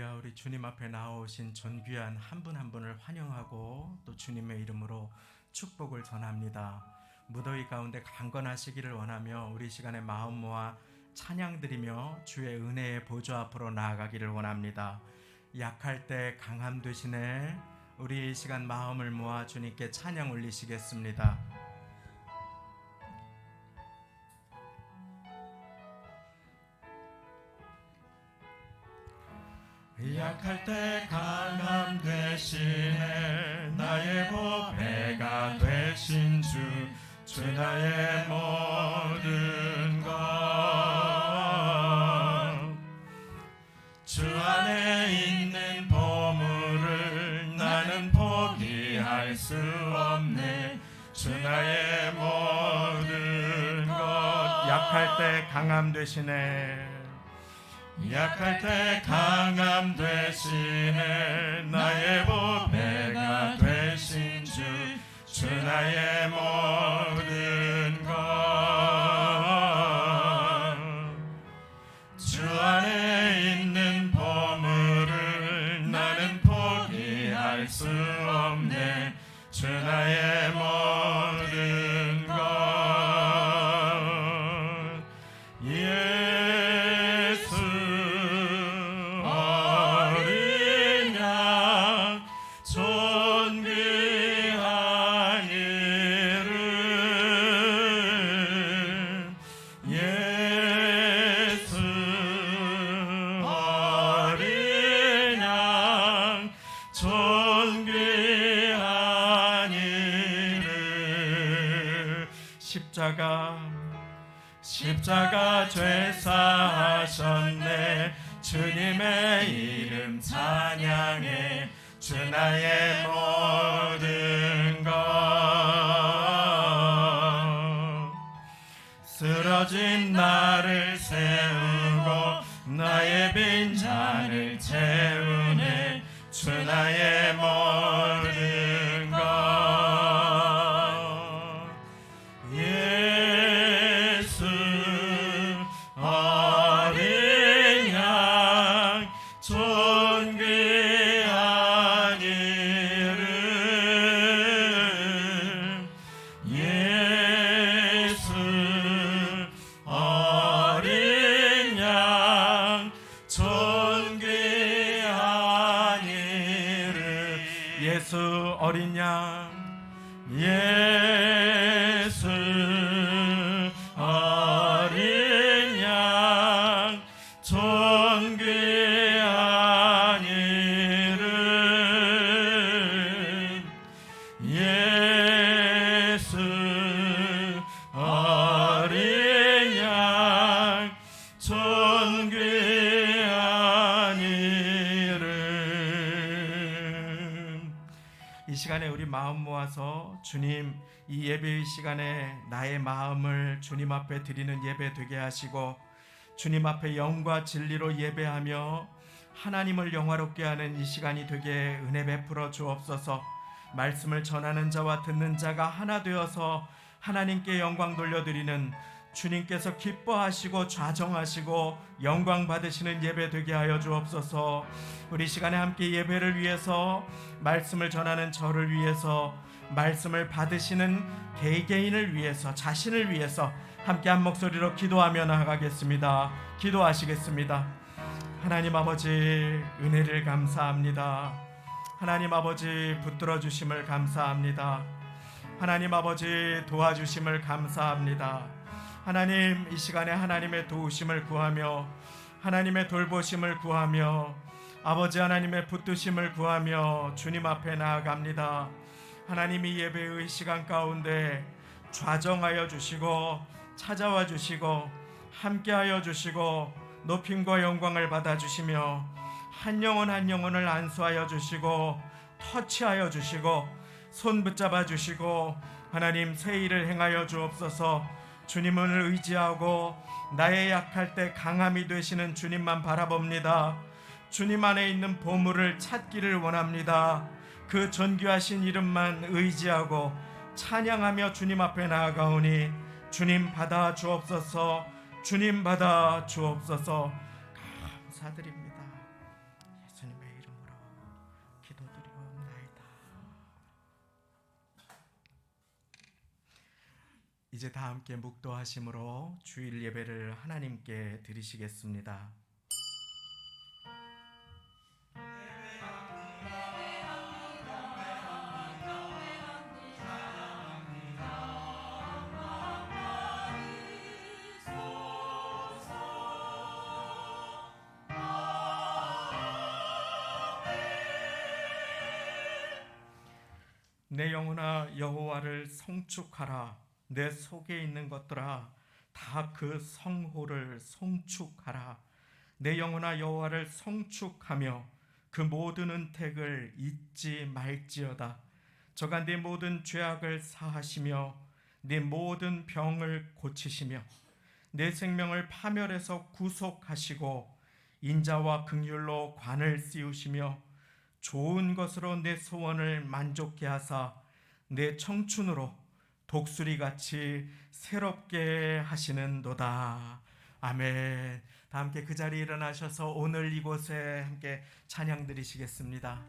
할렐루야. 우리 주님 앞에 나오신 존귀한 한 분 한 분을 환영하고 또 주님의 이름으로 축복을 전합니다. 무더위 가운데 강건하시기를 원하며 우리 시간에 마음 모아 찬양드리며 주의 은혜의 보좌 앞으로 나아가기를 원합니다. 약할 때 강함 되시네. 우리 이 시간 마음을 모아 주님께 찬양 올리시겠습니다. 약할 때 강함 되시네. 나의 보배가 되신 주 나의 모든 것. 주 안에 있는 보물을 나는 포기할 수 없네. 주 나의 모든 것. 약할 때 강함 되시네. 약할 때 강함 되시네. 나의 보배가 되신 주 나의 모든 것. 주 안에 있는 보물을 나는 포기할 수 없네. 주 나의 모든 것. 십자가 죄사하셨네. 주님의 이름 찬양해. 주 나의 모든 것. 쓰러진 나를 세우고 나의 빈잔을 채우네. 주 나의 모든 것. 예수 어린 양, 예수 어린 양, 존귀한 이름. 예수 어린 양, 존귀한 이름. 이 시간에 우리 마음 모아서 주님, 이 예배의 시간에 나의 마음을 주님 앞에 드리는 예배 되게 하시고 주님 앞에 영과 진리로 예배하며 하나님을 영화롭게 하는 이 시간이 되게 은혜 베풀어 주옵소서. 말씀을 전하는 자와 듣는 자가 하나 되어서 하나님께 영광 돌려드리는, 주님께서 기뻐하시고 좌정하시고 영광 받으시는 예배 되게 하여 주옵소서. 우리 시간에 함께 예배를 위해서, 말씀을 전하는 저를 위해서, 말씀을 받으시는 개개인을 위해서, 자신을 위해서 함께 한 목소리로 기도하며 나아가겠습니다. 기도하시겠습니다. 하나님 아버지, 은혜를 감사합니다. 하나님 아버지, 붙들어 주심을 감사합니다. 하나님 아버지, 도와주심을 감사합니다. 하나님, 이 시간에 하나님의 도우심을 구하며 하나님의 돌보심을 구하며 아버지 하나님의 붙드심을 구하며 주님 앞에 나아갑니다. 하나님, 이 예배의 시간 가운데 좌정하여 주시고 찾아와 주시고 함께하여 주시고 높임과 영광을 받아 주시며 한 영혼 한 영혼을 안수하여 주시고 터치하여 주시고 손 붙잡아 주시고 하나님, 새 일을 행하여 주옵소서. 주님을 의지하고 나의 약할 때 강함이 되시는 주님만 바라봅니다. 주님 안에 있는 보물을 찾기를 원합니다. 그 존귀하신 이름만 의지하고 찬양하며 주님 앞에 나아가오니 주님 받아 주옵소서. 주님 받아 주옵소서. 감사드립니다. 이제 다 함께 묵도하심으로 주일 예배를 하나님께 드리시겠습니다. 내 영혼아 여호와를 송축하라. 내 속에 있는 것들아 다 그 성호를 송축하라. 내 영혼아 여호와를 송축하며 그 모든 은택을 잊지 말지어다. 저가 네 모든 죄악을 사하시며 네 모든 병을 고치시며 내 생명을 파멸해서 구속하시고 인자와 긍휼로 관을 씌우시며 좋은 것으로 내 소원을 만족케 하사 내 청춘으로 독수리같이 새롭게 하시는도다. 아멘. 다 함께 그 자리에 일어나셔서 오늘 이곳에 함께 찬양 드리시겠습니다.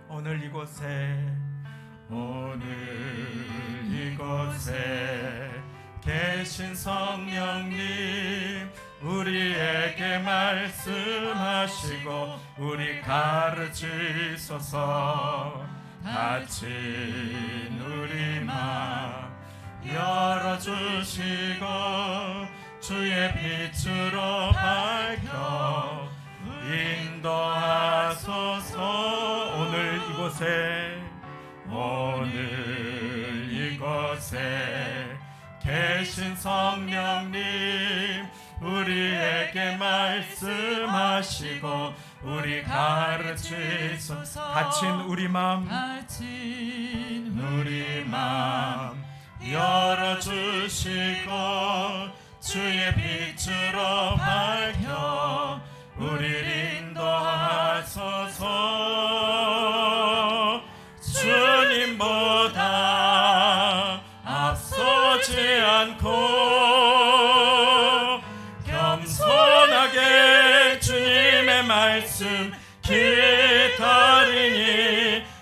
오늘 이곳에 계신 성령님 우리에게 말씀하시고 우리 가르치소서. 닫힌 우리 마음 열어주시고 주의 빛으로 밝혀 인도하소서. 오늘 이곳에 계신 성령님 우리에게 말씀하시고 우리 가르치소서. 닫힌 우리 마음 열어주시고 주의 빛으로 밝혀 우리를 인도하소서. 주님보다 앞서지 않고 겸손하게 주님의 말씀 기다리니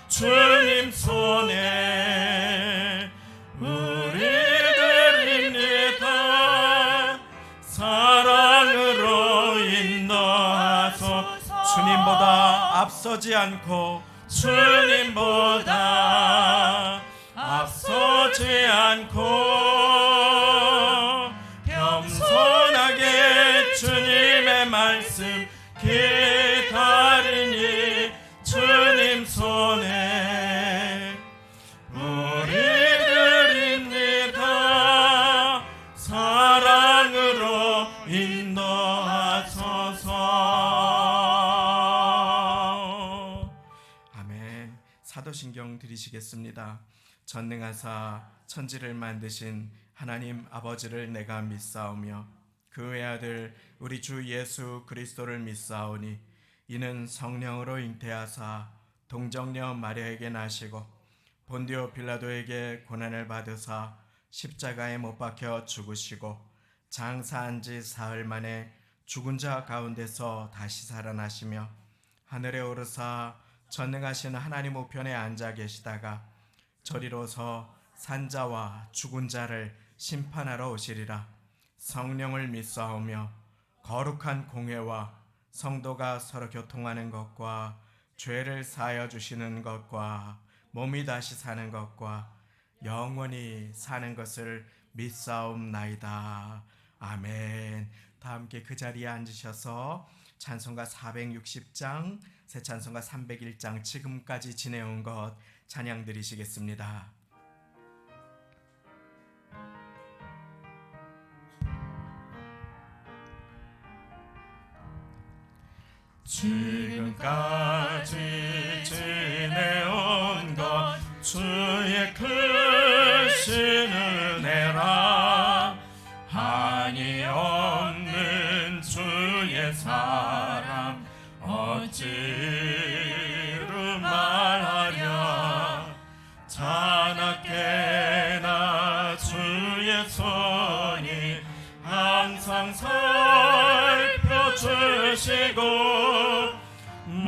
주님 손에 우리 드립니다. 사랑으로 인도하소서. 주님보다 앞서지 않고 주님보다 앞서지 않고 겸손하게 주님의 말씀 기다리니 주님 손에 우리들입니다. 사랑으로 인도하소서. 아멘. 사도신경 드리시겠습니다. 전능하사 천지를 만드신 하나님 아버지를 내가 믿사오며 그 외아들 우리 주 예수 그리스도를 믿사오니 이는 성령으로 잉태하사 동정녀 마리아에게 나시고 본디오 빌라도에게 고난을 받으사 십자가에 못 박혀 죽으시고 장사한 지 사흘 만에 죽은 자 가운데서 다시 살아나시며 하늘에 오르사 전능하신 하나님 우편에 앉아 계시다가 저리로서 산자와 죽은 자를 심판하러 오시리라. 성령을 믿사오며 거룩한 공회와 성도가 서로 교통하는 것과 죄를 사하여 주시는 것과 몸이 다시 사는 것과 영원히 사는 것을 믿사옵나이다. 아멘. 다 함께 그 자리에 앉으셔서 찬송가 460장, 새 찬송가 301장 지금까지 지내온 것 찬양 드리시겠습니다. 지금까지 지내온 것 주의 크신 은혜라. 한이 없는 주의 사랑 어찌로 말하랴. 자나깨나 주의 손이 항상 살펴주시고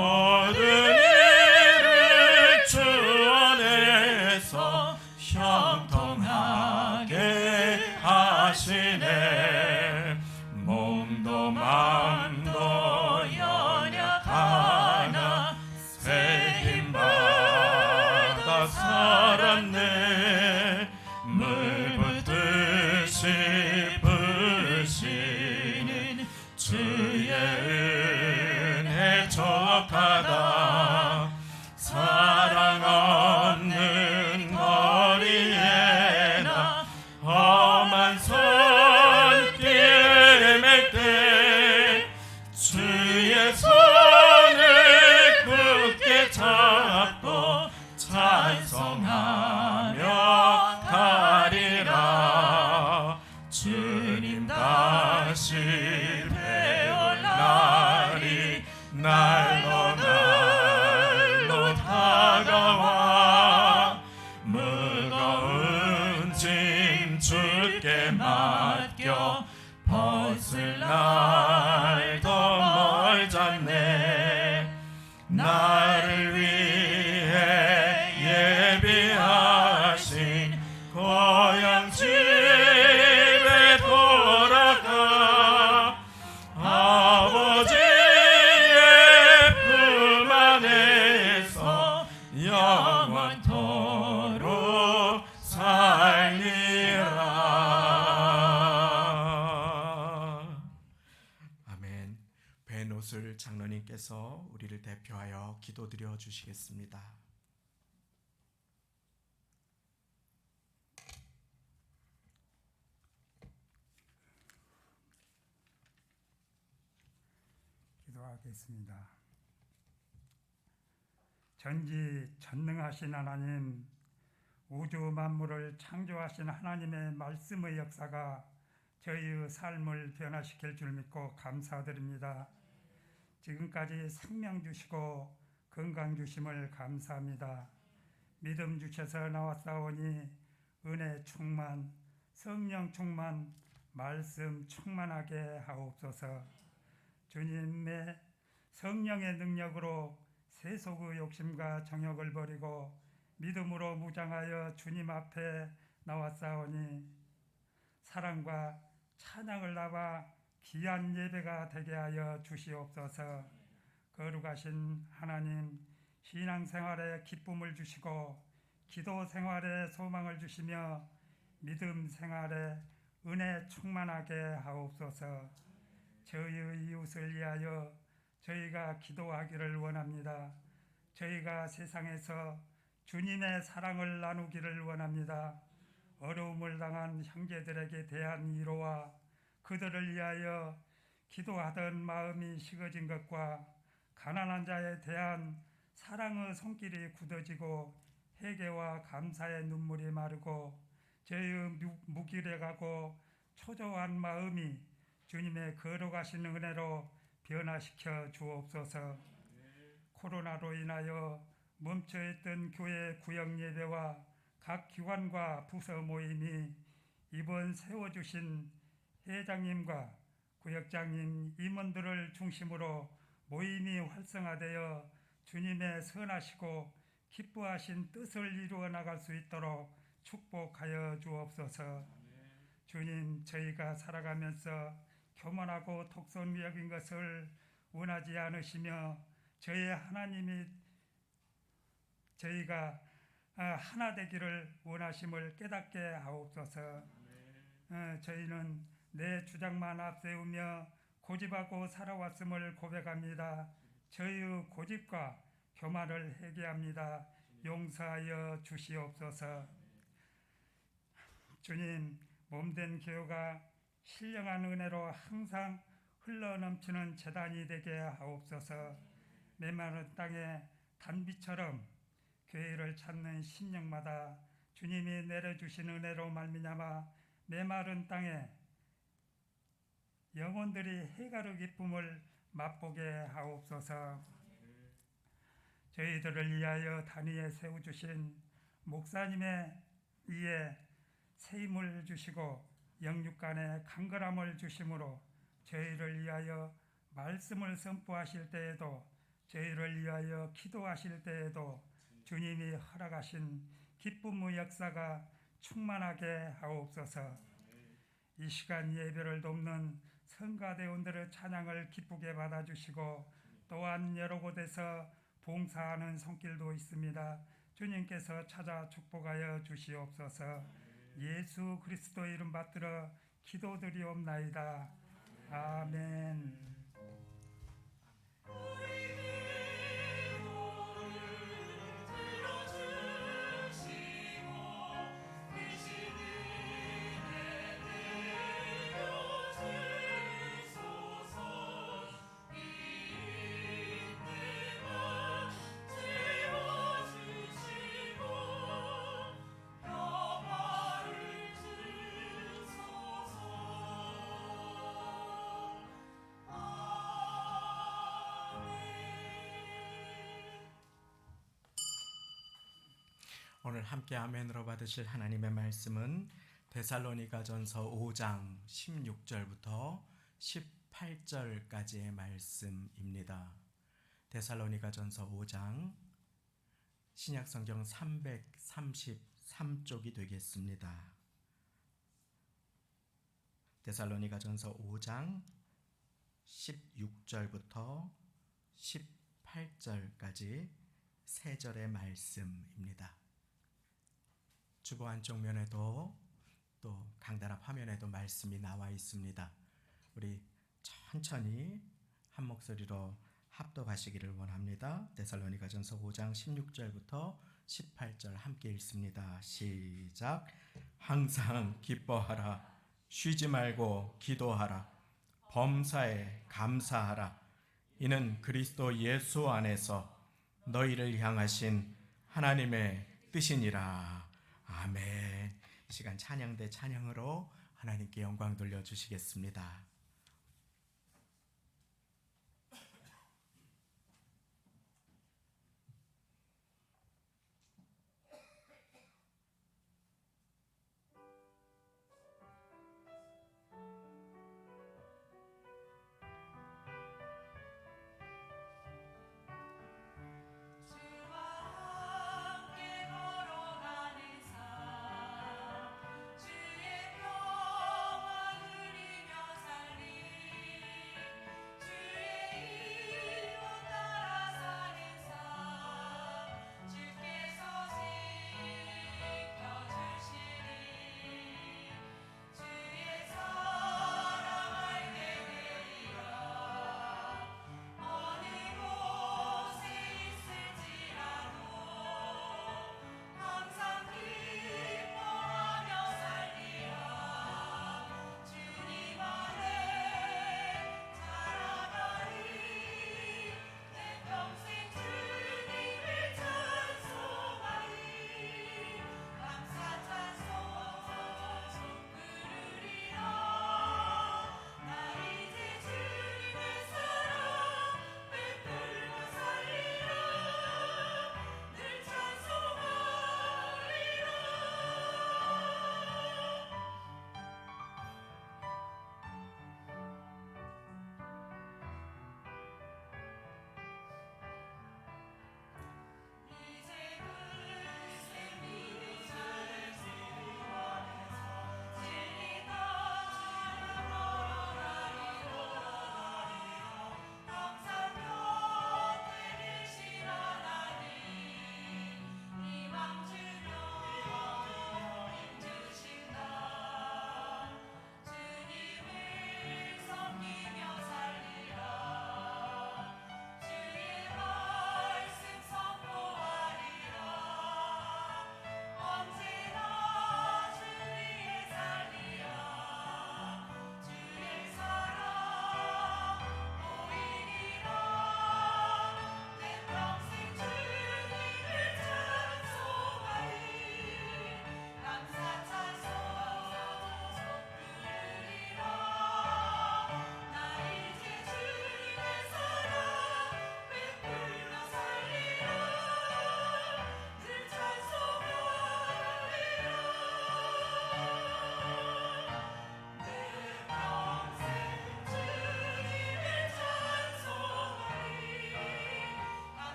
모든 일을 주 안에서 형통하게 하시네. 몸도 마음도 연약하나 새 힘받아 살았네. 물 붓듯이 부으시는 주의 은혜 족하다. 사랑 없는 거리에나 험한 손길 맬 때 주의 손을 굳게 잡고 찬송하며 가리라. 주님 다시 배울 날이 날로 날로 다가와. 무거운 짐 주께 맡겨 벗을 날도 멀잖네. 나를 위해 예비하신 고향 집에 돌아가 아버지의 품 안에서 영원토록 살리라. 아멘. 배노슬 장로님께서 우리를 대표하여 기도드려 주시겠습니다. 기도하겠습니다. 전지전능하신 하나님, 우주 만물을 창조하신 하나님의 말씀의 역사가 저희의 삶을 변화시킬 줄 믿고 감사드립니다. 지금까지 생명 주시고 건강 주심을 감사합니다. 믿음 주셔서 나왔사오니 은혜 충만, 성령 충만, 말씀 충만하게 하옵소서. 주님의 성령의 능력으로 세속의 욕심과 정욕을 버리고 믿음으로 무장하여 주님 앞에 나왔사오니 사랑과 찬양을 나와 귀한 예배가 되게 하여 주시옵소서. 거룩하신 하나님, 신앙생활에 기쁨을 주시고 기도 생활에 소망을 주시며 믿음 생활에 은혜 충만하게 하옵소서. 저희의 이웃을 위하여 저희가 기도하기를 원합니다. 저희가 세상에서 주님의 사랑을 나누기를 원합니다. 어려움을 당한 형제들에게 대한 위로와 그들을 위하여 기도하던 마음이 식어진 것과 가난한 자에 대한 사랑의 손길이 굳어지고 회개와 감사의 눈물이 마르고 저희의 무기력하고 초조한 마음이 주님의 거룩하신 은혜로 변화시켜 주옵소서. 코로나로 인하여 멈춰있던 교회 구역 예배와 각 기관과 부서 모임이 이번 세워주신 회장님과 구역장님, 임원들을 중심으로 모임이 활성화되어 주님의 선하시고 기뻐하신 뜻을 이루어 나갈 수 있도록 축복하여 주옵소서. 주님, 저희가 살아가면서 교만하고 독선 여긴 것을 원하지 않으시며 저희의 하나님이 저희가 하나 되기를 원하심을 깨닫게 하옵소서. 저희는 내 주장만 앞세우며 고집하고 살아왔음을 고백합니다. 저희의 고집과 교만을 회개합니다. 용서하여 주시옵소서. 주님, 몸된 교회가 신령한 은혜로 항상 흘러넘치는 재단이 되게 하옵소서. 메마른 땅에 단비처럼 교회를 찾는 심령마다 주님이 내려주신 은혜로 말미암아 메마른 땅에 영혼들이 해가로 기쁨을 맛보게 하옵소서. 저희들을 위하여 단위에 세워주신 목사님의 위에 세임을 주시고 영육간에 강건함을 주심으로 저희를 위하여 말씀을 선포하실 때에도 저희를 위하여 기도하실 때에도 주님이 허락하신 기쁨의 역사가 충만하게 하옵소서. 이 시간 예배를 돕는 성가대원들의 찬양을 기쁘게 받아주시고 또한 여러 곳에서 봉사하는 손길도 있습니다. 주님께서 찾아 축복하여 주시옵소서. 예수 그리스도 이름 받들어 기도드리옵나이다. 아멘. 오늘 함께 아멘으로 받으실 하나님의 말씀은 데살로니가전서 5장 16절부터 18절까지의 말씀입니다. 데살로니가전서 5장 신약성경 333쪽이 되겠습니다. 데살로니가전서 5장 16절부터 18절까지 세 절의 말씀입니다. 주보 안쪽 면에도 또 강단 앞 화면에도 말씀이 나와 있습니다. 우리 천천히 한 목소리로 합독하시기를 원합니다. 데살로니가전서 5장 16절부터 18절 함께 읽습니다. 시작. 항상 기뻐하라. 쉬지 말고 기도하라. 범사에 감사하라. 이는 그리스도 예수 안에서 너희를 향하신 하나님의 뜻이니라. 아멘. 이 시간 찬양대 찬양으로 하나님께 영광 돌려주시겠습니다. 주의 평화 누리며 살리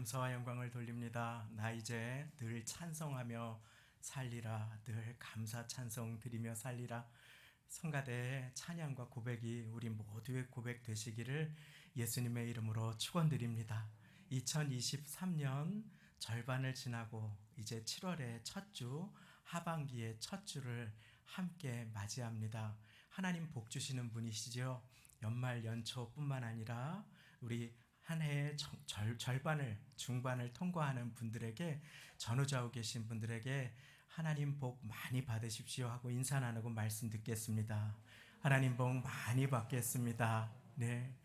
감사와 영광을 돌립니다. 나 이제 늘 찬송하며 살리라. 늘 감사 찬송 드리며 살리라. 성가대의 찬양과 고백이 우리 모두의 고백 되시기를 예수님의 이름으로 축원드립니다. 2023년 절반을 지나고 이제 7월의 첫 주, 하반기의 첫 주를 함께 맞이합니다. 하나님 복 주시는 분이시죠. 연말 연초뿐만 아니라 우리 한 해의 절반을 중반을 통과하는 분들에게, 전후좌우 계신 분들에게 하나님 복 많이 받으십시오 하고 인사 나누고 말씀 듣겠습니다. 하나님 복 많이 받겠습니다. 네,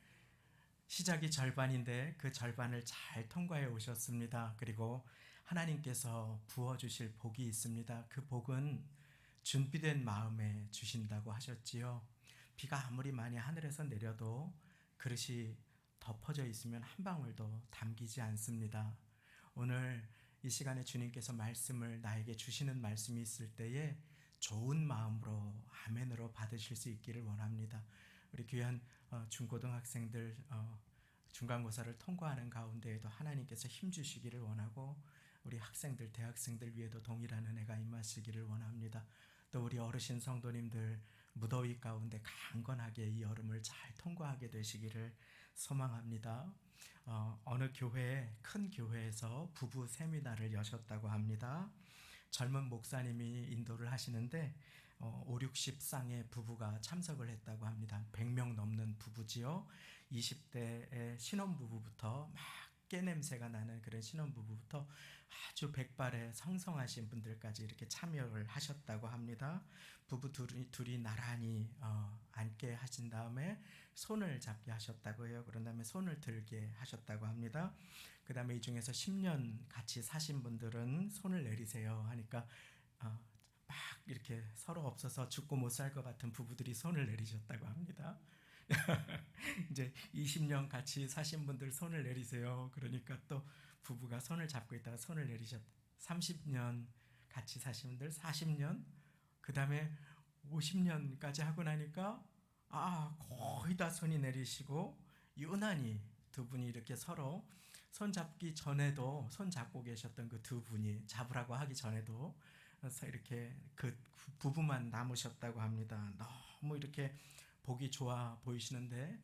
시작이 절반인데 그 절반을 잘 통과해 오셨습니다. 그리고 하나님께서 부어주실 복이 있습니다. 그 복은 준비된 마음에 주신다고 하셨지요. 비가 아무리 많이 하늘에서 내려도 그릇이 덮어져 있으면 한 방울도 담기지 않습니다. 오늘 이 시간에 주님께서 말씀을 나에게 주시는 말씀이 있을 때에 좋은 마음으로 아멘으로 받으실 수 있기를 원합니다. 우리 귀한 중고등학생들 중간고사를 통과하는 가운데에도 하나님께서 힘 주시기를 원하고, 우리 학생들, 대학생들 위에도 동일한 은혜가 임하시기를 원합니다. 또 우리 어르신 성도님들 무더위 가운데 강건하게 이 여름을 잘 통과하게 되시기를 소망합니다. 어느 교회, 큰 교회에서 부부 세미나를 여셨다고 합니다. 젊은 목사님이 인도를 하시는데 5, 60쌍의 부부가 참석을 했다고 합니다. 100명 넘는 부부지요. 20대의 신혼부부부터 막 깨냄새가 나는 그런 신혼부부부터 아주 백발의 성성하신 분들까지 이렇게 참여를 하셨다고 합니다. 부부 둘이 나란히 앉게 하신 다음에 손을 잡게 하셨다고 해요. 그런 다음에 손을 들게 하셨다고 합니다. 그 다음에 이 중에서 10년 같이 사신 분들은 손을 내리세요 하니까 막 이렇게 서로 없어서 죽고 못 살 것 같은 부부들이 손을 내리셨다고 합니다. 이제 20년 같이 사신 분들 손을 내리세요. 그러니까 또 부부가 손을 잡고 있다가 손을 내리셨. 30년 같이 사신 분들 40년, 그 다음에 50년까지 하고 나니까 거의 다 손이 내리시고, 유난히 두 분이 이렇게 서로 손 잡기 전에도, 손 잡고 계셨던 그 두 분이 잡으라고 하기 전에도 이렇게 그 부부만 남으셨다고 합니다. 너무 이렇게 보기 좋아 보이시는데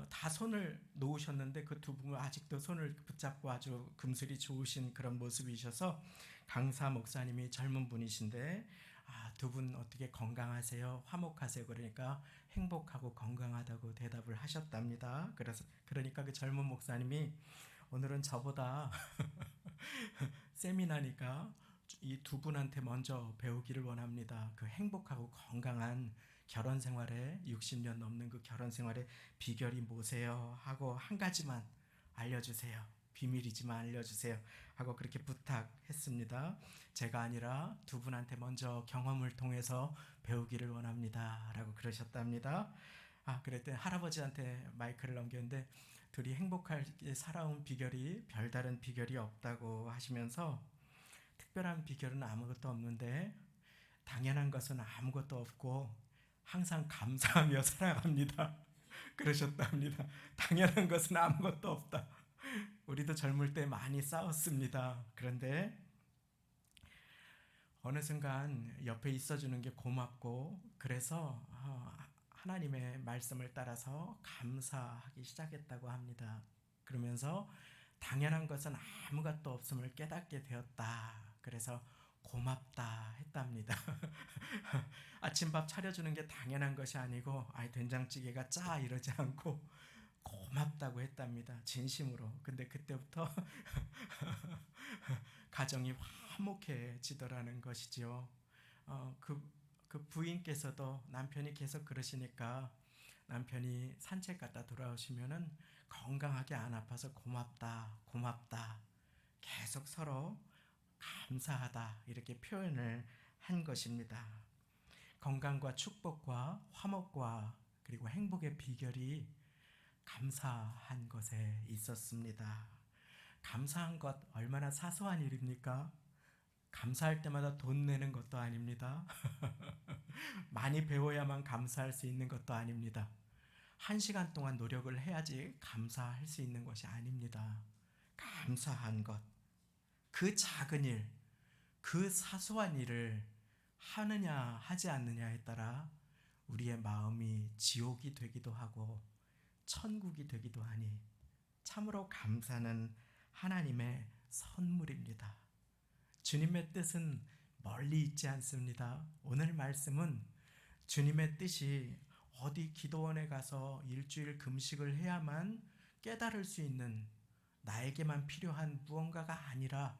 다 손을 놓으셨는데 그 두 분은 아직도 손을 붙잡고 아주 금슬이 좋으신 그런 모습이셔서, 강사 목사님이 젊은 분이신데 두 분 어떻게 건강하세요? 화목하세요? 그러니까 행복하고 건강하다고 대답을 하셨답니다. 그러니까 그 젊은 목사님이 오늘은 저보다 세미나니까 이 두 분한테 먼저 배우기를 원합니다. 그 행복하고 건강한 결혼 생활에 60년 넘는 그 결혼 생활의 비결이 뭐세요? 하고 한 가지만 알려주세요. 비밀이지만 알려주세요. 하고 그렇게 부탁했습니다. 제가 아니라 두 분한테 먼저 경험을 통해서 배우기를 원합니다. 라고 그러셨답니다. 그랬더니 할아버지한테 마이크를 넘겼는데 둘이 행복하게 살아온 비결이 별다른 비결이 없다고 하시면서, 특별한 비결은 아무것도 없는데 당연한 것은 아무것도 없고 항상 감사하며 살아갑니다. 그러셨답니다. 당연한 것은 아무것도 없다. 우리도 젊을 때 많이 싸웠습니다. 그런데 어느 순간 옆에 있어주는 게 고맙고, 그래서 하나님의 말씀을 따라서 감사하기 시작했다고 합니다. 그러면서 당연한 것은 아무것도 없음을 깨닫게 되었다. 그래서 고맙다 했답니다. 아침밥 차려주는 게 당연한 것이 아니고 된장찌개가 짜 이러지 않고 고맙다고 했답니다. 진심으로. 근데 그때부터 가정이 화목해지더라는 것이죠. 그 부인께서도 남편이 계속 그러시니까 남편이 산책 갔다 돌아오시면은 건강하게 안 아파서 고맙다, 고맙다, 계속 서로 감사하다 이렇게 표현을 한 것입니다. 건강과 축복과 화목과 그리고 행복의 비결이 감사한 것에 있었습니다. 감사한 것 얼마나 사소한 일입니까? 감사할 때마다 돈 내는 것도 아닙니다. 많이 배워야만 감사할 수 있는 것도 아닙니다. 1시간 동안 노력을 해야지 감사할 수 있는 것이 아닙니다. 감사한 것, 그 작은 일, 그 사소한 일을 하느냐 하지 않느냐에 따라 우리의 마음이 지옥이 되기도 하고 천국이 되기도 하니 참으로 감사는 하나님의 선물입니다. 주님의 뜻은 멀리 있지 않습니다. 오늘 말씀은 주님의 뜻이 어디 기도원에 가서 일주일 금식을 해야만 깨달을 수 있는 나에게만 필요한 무언가가 아니라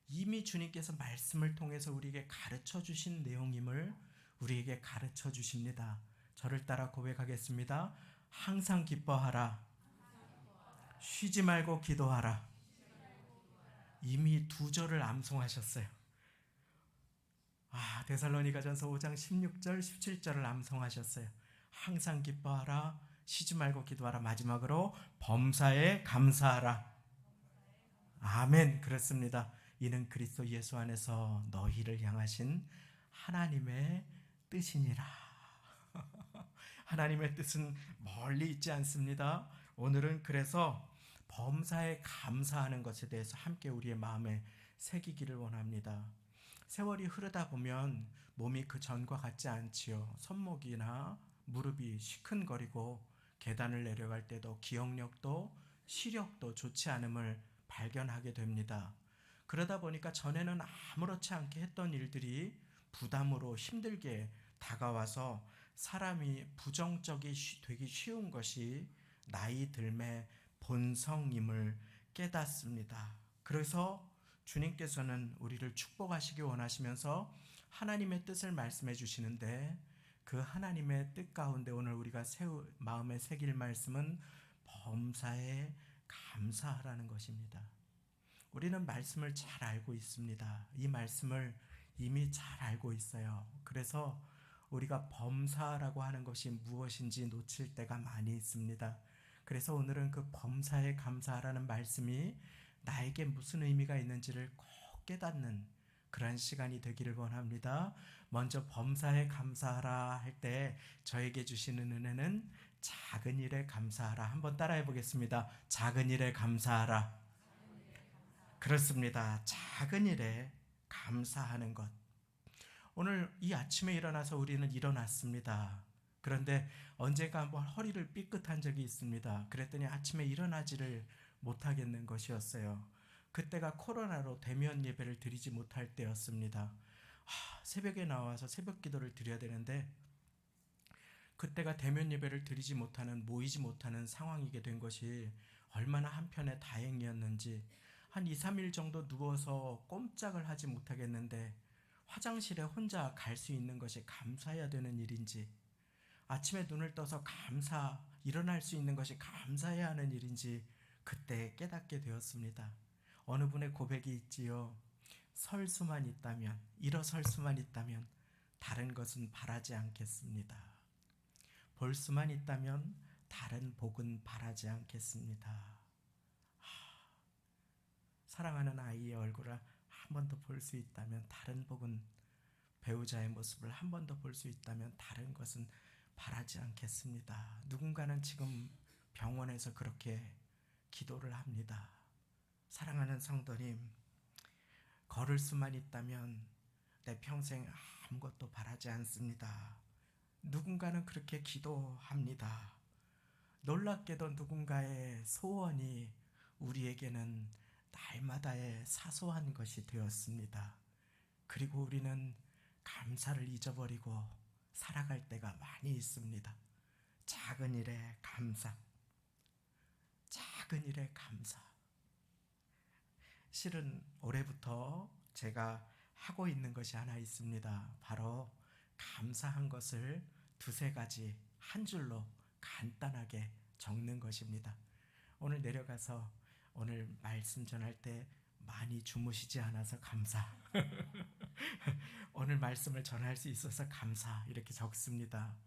이미 주님께서 말씀을 통해서 우리에게 가르쳐 주신 내용임을 우리에게 가르쳐 주십니다. 저를 따라 고백하겠습니다. 항상 기뻐하라. 쉬지 말고 기도하라. 이미 두 절을 암송하셨어요. 데살로니가전서 5장 16절 17절을 암송하셨어요. 항상 기뻐하라. 쉬지 말고 기도하라. 마지막으로 범사에 감사하라. 아멘. 그렇습니다. 이는 그리스도 예수 안에서 너희를 향하신 하나님의 뜻이니라. 하나님의 뜻은 멀리 있지 않습니다. 오늘은 그래서 범사에 감사하는 것에 대해서 함께 우리의 마음에 새기기를 원합니다. 세월이 흐르다 보면 몸이 그 전과 같지 않지요. 손목이나 무릎이 시큰거리고 계단을 내려갈 때도 기억력도 시력도 좋지 않음을 발견하게 됩니다. 그러다 보니까 전에는 아무렇지 않게 했던 일들이 부담으로 힘들게 다가와서 사람이 부정적이 되기 쉬운 것이 나이 들매 본성임을 깨닫습니다. 그래서 주님께서는 우리를 축복하시기 원하시면서 하나님의 뜻을 말씀해 주시는데 그 하나님의 뜻 가운데 오늘 우리가 마음에 새길 말씀은 범사에 감사하라는 것입니다. 우리는 말씀을 잘 알고 있습니다. 이 말씀을 이미 잘 알고 있어요. 그래서 우리가 범사라고 하는 것이 무엇인지 놓칠 때가 많이 있습니다. 그래서 오늘은 그 범사에 감사하라는 말씀이 나에게 무슨 의미가 있는지를 꼭 깨닫는 그런 시간이 되기를 원합니다. 먼저 범사에 감사하라 할 때 저에게 주시는 은혜는 작은 일에 감사하라. 한번 따라해 보겠습니다. 작은 일에 감사하라. 그렇습니다. 작은 일에 감사하는 것. 오늘 이 아침에 일어나서 우리는 일어났습니다. 그런데 언젠가 한번 허리를 삐끗한 적이 있습니다. 그랬더니 아침에 일어나지를 못하겠는 것이었어요. 그때가 코로나로 대면 예배를 드리지 못할 때였습니다. 새벽에 나와서 새벽 기도를 드려야 되는데 그때가 대면 예배를 드리지 못하는, 모이지 못하는 상황이게 된 것이 얼마나 한편에 다행이었는지, 한 2, 3일 정도 누워서 꼼짝을 하지 못하겠는데 화장실에 혼자 갈 수 있는 것이 감사해야 되는 일인지, 아침에 눈을 떠서 일어날 수 있는 것이 감사해야 하는 일인지 그때 깨닫게 되었습니다. 어느 분의 고백이 있지요. 일어설 수만 있다면 다른 것은 바라지 않겠습니다. 볼 수만 있다면 다른 복은 바라지 않겠습니다. 사랑하는 아이의 얼굴을 한 번 더 볼 수 있다면 다른 복은, 배우자의 모습을 한 번 더 볼 수 있다면 다른 것은 바라지 않겠습니다. 누군가는 지금 병원에서 그렇게 기도를 합니다. 사랑하는 성도님, 걸을 수만 있다면 내 평생 아무것도 바라지 않습니다. 누군가는 그렇게 기도합니다. 놀랍게도 누군가의 소원이 우리에게는 날마다의 사소한 것이 되었습니다. 그리고 우리는 감사를 잊어버리고 살아갈 때가 많이 있습니다. 작은 일에 감사. 작은 일에 감사. 실은 올해부터 제가 하고 있는 것이 하나 있습니다. 바로 감사한 것을 2-3가지 한 줄로 간단하게 적는 것입니다. 오늘 내려가서 오늘 말씀 전할 때 많이 주무시지 않아서 감사. 오늘 말씀을 전할 수 있어서 감사. 이렇게 적습니다.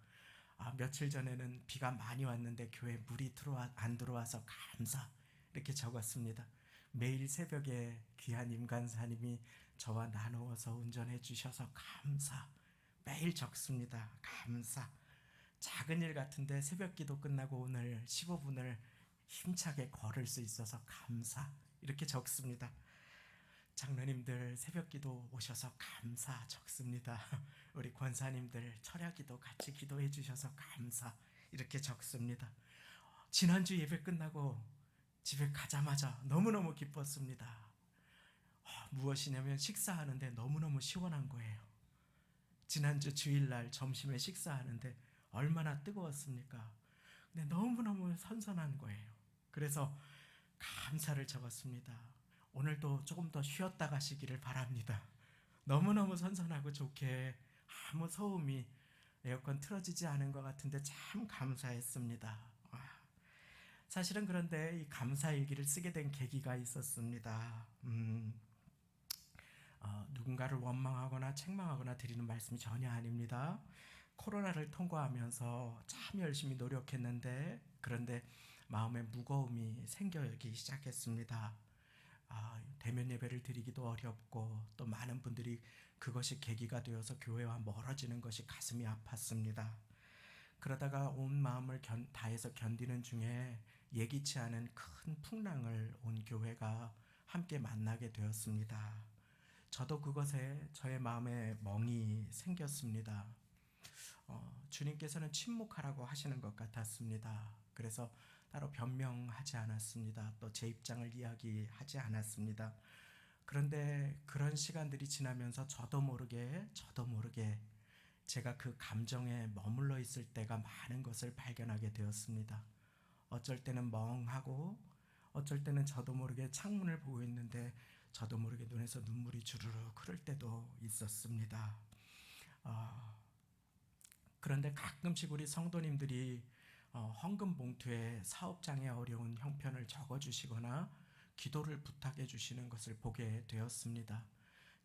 며칠 전에는 비가 많이 왔는데 교회에 물이 안 들어와서 감사. 이렇게 적었습니다. 매일 새벽에 귀한 임간사님이 저와 나누어서 운전해 주셔서 감사. 매일 적습니다. 감사. 작은 일 같은데 새벽 기도 끝나고 오늘 15분을 힘차게 걸을 수 있어서 감사. 이렇게 적습니다. 장로님들 새벽기도 오셔서 감사 적습니다. 우리 권사님들 철야기도 같이 기도해 주셔서 감사 이렇게 적습니다. 지난주 예배 끝나고 집에 가자마자 너무너무 기뻤습니다. 무엇이냐면 식사하는데 너무너무 시원한 거예요. 지난주 주일날 점심에 식사하는데 얼마나 뜨거웠습니까? 근데 너무너무 선선한 거예요. 그래서 감사를 적었습니다. 오늘도 조금 더 쉬었다 가시기를 바랍니다. 너무너무 선선하고 좋게 아무 소음이 에어컨 틀어지지 않은 것 같은데 참 감사했습니다. 사실은 그런데 이 감사일기를 쓰게 된 계기가 있었습니다. 누군가를 원망하거나 책망하거나 드리는 말씀이 전혀 아닙니다. 코로나를 통과하면서 참 열심히 노력했는데 그런데 마음에 무거움이 생기기 시작했습니다. 대면 예배를 드리기도 어렵고 또 많은 분들이 그것이 계기가 되어서 교회와 멀어지는 것이 가슴이 아팠습니다. 그러다가 온 마음을 다해서 견디는 중에 예기치 않은 큰 풍랑을 온 교회가 함께 만나게 되었습니다. 저도 그것에 저의 마음에 멍이 생겼습니다. 주님께서는 침묵하라고 하시는 것 같았습니다. 그래서 따로 변명하지 않았습니다. 또 제 입장을 이야기하지 않았습니다. 그런데 그런 시간들이 지나면서 저도 모르게 제가 그 감정에 머물러 있을 때가 많은 것을 발견하게 되었습니다. 어쩔 때는 멍하고 어쩔 때는 저도 모르게 창문을 보고 있는데 저도 모르게 눈에서 눈물이 주르륵 흐를 때도 있었습니다. 그런데 가끔씩 우리 성도님들이 헌금 봉투에 사업장의 어려운 형편을 적어주시거나 기도를 부탁해 주시는 것을 보게 되었습니다.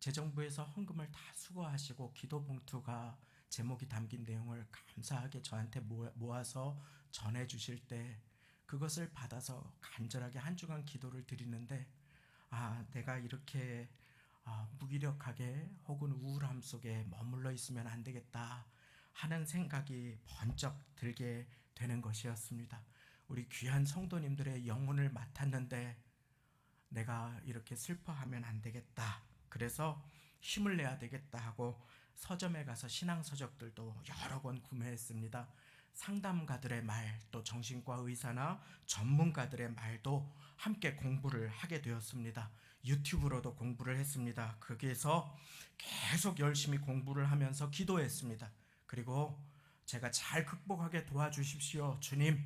재정부에서 헌금을 다 수거하시고 기도 봉투가 제목이 담긴 내용을 감사하게 저한테 모아서 전해 주실 때 그것을 받아서 간절하게 한 주간 기도를 드리는데 내가 이렇게 무기력하게 혹은 우울함 속에 머물러 있으면 안 되겠다 하는 생각이 번쩍 들게 되는 것이었습니다. 우리 귀한 성도님들의 영혼을 맡았는데 내가 이렇게 슬퍼하면 안 되겠다. 그래서 힘을 내야 되겠다 하고 서점에 가서 신앙서적들도 여러 권 구매했습니다. 상담가들의 말, 또 정신과 의사나 전문가들의 말도 함께 공부를 하게 되었습니다. 유튜브로도 공부를 했습니다. 거기에서 계속 열심히 공부를 하면서 기도했습니다. 그리고 제가 잘 극복하게 도와주십시오, 주님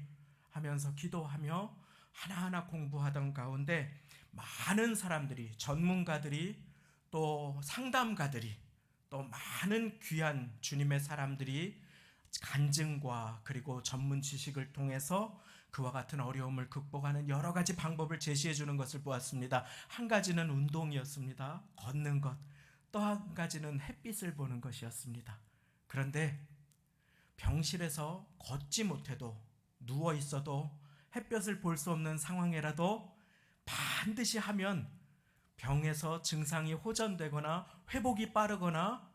하면서 기도하며 하나하나 공부하던 가운데 많은 사람들이, 전문가들이, 또 상담가들이, 또 많은 귀한 주님의 사람들이 간증과 그리고 전문 지식을 통해서 그와 같은 어려움을 극복하는 여러 가지 방법을 제시해 주는 것을 보았습니다. 한 가지는 운동이었습니다. 걷는 것. 또 한 가지는 햇빛을 보는 것이었습니다. 그런데 병실에서 걷지 못해도 누워 있어도 햇볕을 볼 수 없는 상황이라도 반드시 하면 병에서 증상이 호전되거나 회복이 빠르거나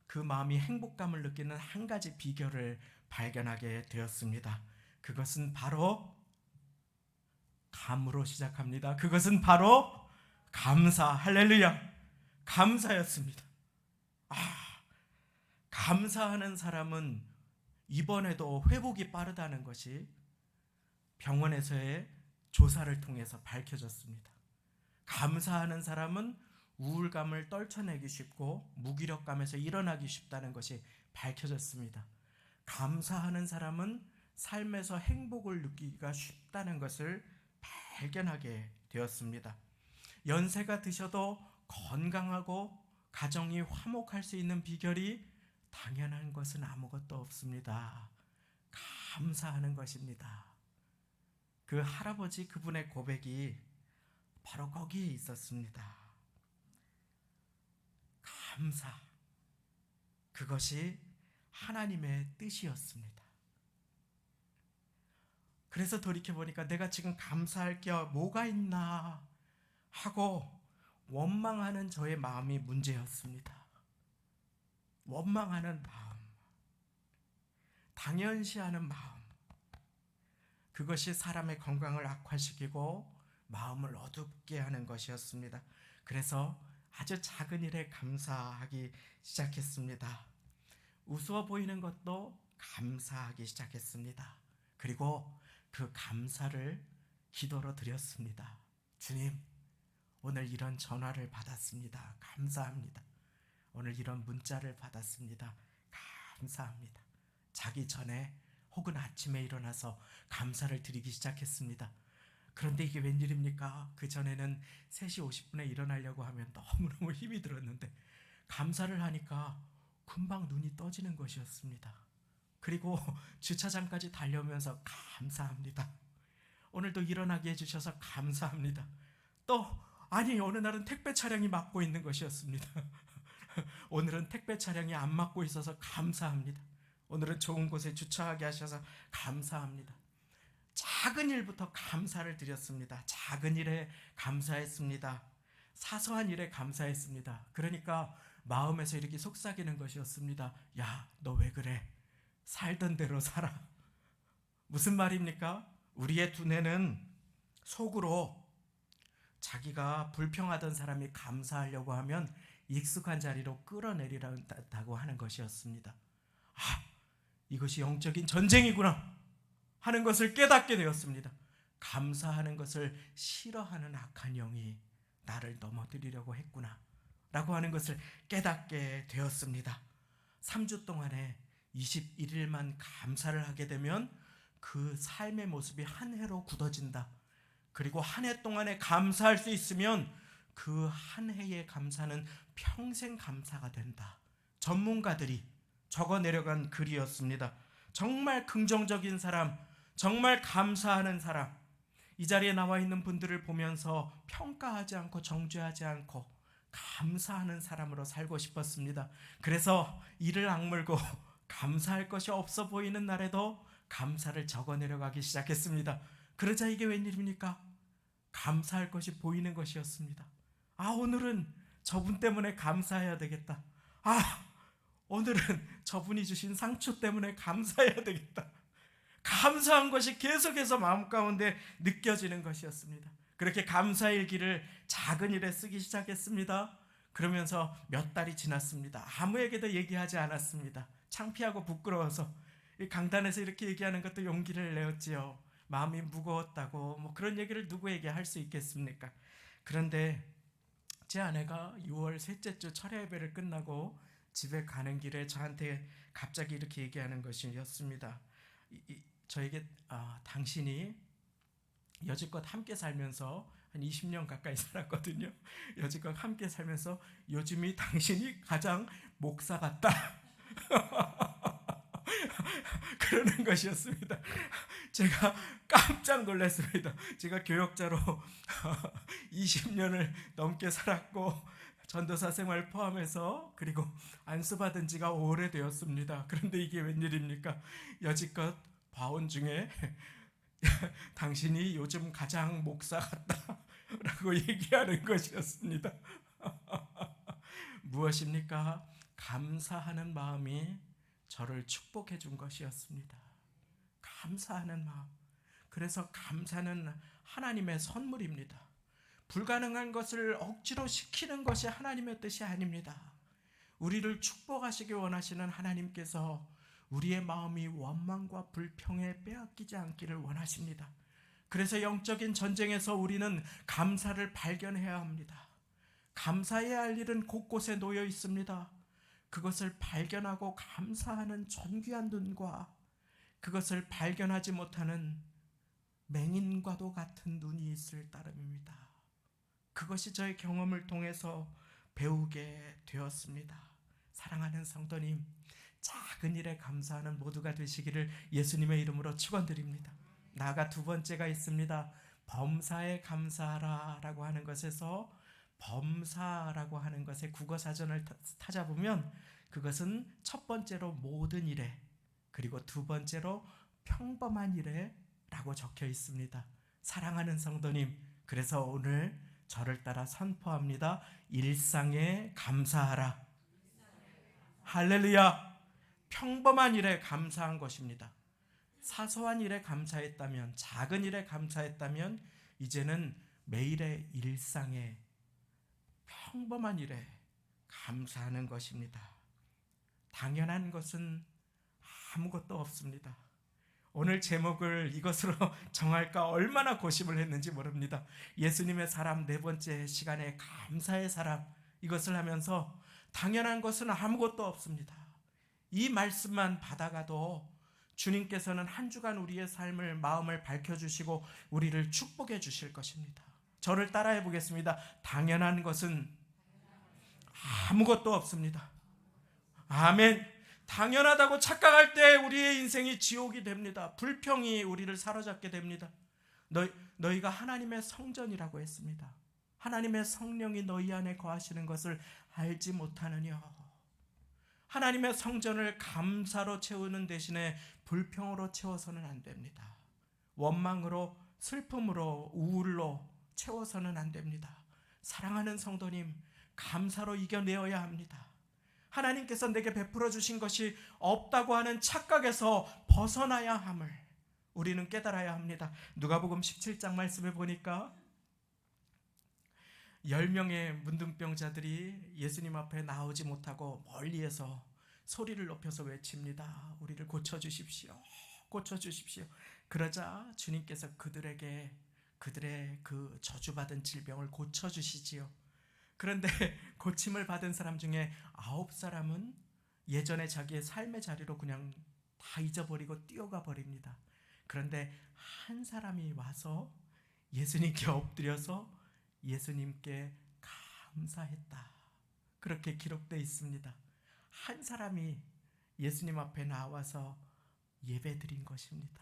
그 마음이 행복감을 느끼는 한 가지 비결을 발견하게 되었습니다. 그것은 바로 감으로 시작합니다. 그것은 바로 감사, 할렐루야, 감사였습니다. 감사하는 사람은 이번에도 회복이 빠르다는 것이 병원에서의 조사를 통해서 밝혀졌습니다. 감사하는 사람은 우울감을 떨쳐내기 쉽고 무기력감에서 일어나기 쉽다는 것이 밝혀졌습니다. 감사하는 사람은 삶에서 행복을 느끼기가 쉽다는 것을 발견하게 되었습니다. 연세가 드셔도 건강하고 가정이 화목할 수 있는 비결이 당연한 것은 아무것도 없습니다. 감사하는 것입니다. 그 할아버지 그분의 고백이 바로 거기에 있었습니다. 감사. 그것이 하나님의 뜻이었습니다. 그래서 돌이켜보니까 내가 지금 감사할 게 뭐가 있나 하고 원망하는 저의 마음이 문제였습니다. 원망하는 마음, 당연시하는 마음, 그것이 사람의 건강을 악화시키고 마음을 어둡게 하는 것이었습니다. 그래서 아주 작은 일에 감사하기 시작했습니다. 우스워 보이는 것도 감사하기 시작했습니다. 그리고 그 감사를 기도로 드렸습니다. 주님, 오늘 이런 전화를 받았습니다. 감사합니다. 오늘 이런 문자를 받았습니다. 감사합니다. 자기 전에 혹은 아침에 일어나서 감사를 드리기 시작했습니다. 그런데 이게 웬일입니까? 그 전에는 3시 50분에 일어나려고 하면 너무너무 힘이 들었는데 감사를 하니까 금방 눈이 떠지는 것이었습니다. 그리고 주차장까지 달려오면서 감사합니다. 오늘도 일어나게 해주셔서 감사합니다. 또 아니 어느 날은 택배 차량이 막고 있는 것이었습니다. 오늘은 택배 차량이 안 막고 있어서 감사합니다. 오늘은 좋은 곳에 주차하게 하셔서 감사합니다. 작은 일부터 감사를 드렸습니다. 작은 일에 감사했습니다. 사소한 일에 감사했습니다. 그러니까 마음에서 이렇게 속삭이는 것이었습니다. 야, 너 왜 그래? 살던 대로 살아. 무슨 말입니까? 우리의 두뇌는 속으로 자기가 불평하던 사람이 감사하려고 하면 익숙한 자리로 끌어내리라고 하는 것이었습니다. 아, 이것이 영적인 전쟁이구나 하는 것을 깨닫게 되었습니다. 감사하는 것을 싫어하는 악한 영이 나를 넘어뜨리려고 했구나 라고 하는 것을 깨닫게 되었습니다. 3주 동안에 21일만 감사를 하게 되면 그 삶의 모습이 한 해로 굳어진다. 그리고 한 해 동안에 감사할 수 있으면 그 한 해의 감사는 평생 감사가 된다. 전문가들이 적어 내려간 글이었습니다. 정말 긍정적인 사람, 정말 감사하는 사람, 이 자리에 나와 있는 분들을 보면서 평가하지 않고 정죄하지 않고 감사하는 사람으로 살고 싶었습니다. 그래서 이를 악물고 감사할 것이 없어 보이는 날에도 감사를 적어 내려가기 시작했습니다. 그러자 이게 웬일입니까? 감사할 것이 보이는 것이었습니다. 아, 오늘은 저분 때문에 감사해야 되겠다. 아, 오늘은 저분이 주신 상처 때문에 감사해야 되겠다. 감사한 것이 계속해서 마음 가운데 느껴지는 것이었습니다. 그렇게 감사일기를 작은 일에 쓰기 시작했습니다. 그러면서 몇 달이 지났습니다. 아무에게도 얘기하지 않았습니다. 창피하고 부끄러워서 강단에서 이렇게 얘기하는 것도 용기를 내었지요. 마음이 무거웠다고 뭐 그런 얘기를 누구에게 할 수 있겠습니까? 그런데 제 아내가 6월 셋째 주 철야 예배를 끝나고 집에 가는 길에 저한테 갑자기 이렇게 얘기하는 것이었습니다. 저에게 당신이 여지껏 함께 살면서 한 20년 가까이 살았거든요. 여지껏 함께 살면서 요즘이 당신이 가장 목사 같다. 그러는 것이었습니다. 제가 깜짝 놀랐습니다. 제가 교역자로 20년을 넘게 살았고 전도사 생활 포함해서 그리고 안수받은 지가 오래되었습니다. 그런데 이게 웬일입니까? 여지껏 봐온 중에 당신이 요즘 가장 목사 같다라고 얘기하는 것이었습니다. 무엇입니까? 감사하는 마음이 저를 축복해 준 것이었습니다. 감사하는 마음. 그래서 감사는 하나님의 선물입니다. 불가능한 것을 억지로 시키는 것이 하나님의 뜻이 아닙니다. 우리를 축복하시기 원하시는 하나님께서 우리의 마음이 원망과 불평에 빼앗기지 않기를 원하십니다. 그래서 영적인 전쟁에서 우리는 감사를 발견해야 합니다. 감사해야 할 일은 곳곳에 놓여 있습니다. 그것을 발견하고 감사하는 존귀한 눈과 그것을 발견하지 못하는 맹인과도 같은 눈이 있을 따름입니다. 그것이 저의 경험을 통해서 배우게 되었습니다. 사랑하는 성도님, 작은 일에 감사하는 모두가 되시기를 예수님의 이름으로 축원드립니다. 나아가 두 번째가 있습니다. 범사에 감사하라 라고 하는 것에서 범사라고 하는 것의 국어사전을 찾아보면 그것은 첫 번째로 모든 일에, 그리고 두 번째로 평범한 일에 라고 적혀 있습니다. 사랑하는 성도님, 그래서 오늘 저를 따라 선포합니다. 일상에 감사하라. 할렐루야. 평범한 일에 감사한 것입니다. 사소한 일에 감사했다면, 작은 일에 감사했다면 이제는 매일의 일상에 평범한 일에 감사하는 것입니다. 당연한 것은 아무것도 없습니다. 오늘 제목을 이것으로 정할까 얼마나 고심을 했는지 모릅니다. 예수님의 사람 네 번째 시간에 감사의 사람, 이것을 하면서 당연한 것은 아무것도 없습니다. 이 말씀만 받아가도 주님께서는 한 주간 우리의 삶을, 마음을 밝혀주시고 우리를 축복해 주실 것입니다. 저를 따라해 보겠습니다. 당연한 것은 아무것도 없습니다. 아멘. 당연하다고 착각할 때 우리의 인생이 지옥이 됩니다. 불평이 우리를 사로잡게 됩니다. 너희가 하나님의 성전이라고 했습니다. 하나님의 성령이 너희 안에 거하시는 것을 알지 못하느냐. 하나님의 성전을 감사로 채우는 대신에 불평으로 채워서는 안 됩니다. 원망으로, 슬픔으로, 우울로 채워서는 안 됩니다. 사랑하는 성도님, 감사로 이겨내어야 합니다. 하나님께서 내게 베풀어 주신 것이 없다고 하는 착각에서 벗어나야 함을 우리는 깨달아야 합니다. 누가복음 17장 말씀에 보니까 10명의 문둥병자들이 예수님 앞에 나오지 못하고 멀리에서 소리를 높여서 외칩니다. 우리를 고쳐주십시오. 고쳐주십시오. 그러자 주님께서 그들에게 그들의 그 저주받은 질병을 고쳐주시지요. 그런데 고침을 받은 사람 중에 9사람은 예전에 자기의 삶의 자리로 그냥 다 잊어버리고 뛰어가 버립니다. 그런데 한 사람이 와서 예수님께 엎드려서 예수님께 감사했다. 그렇게 기록되어 있습니다. 한 사람이 예수님 앞에 나와서 예배드린 것입니다.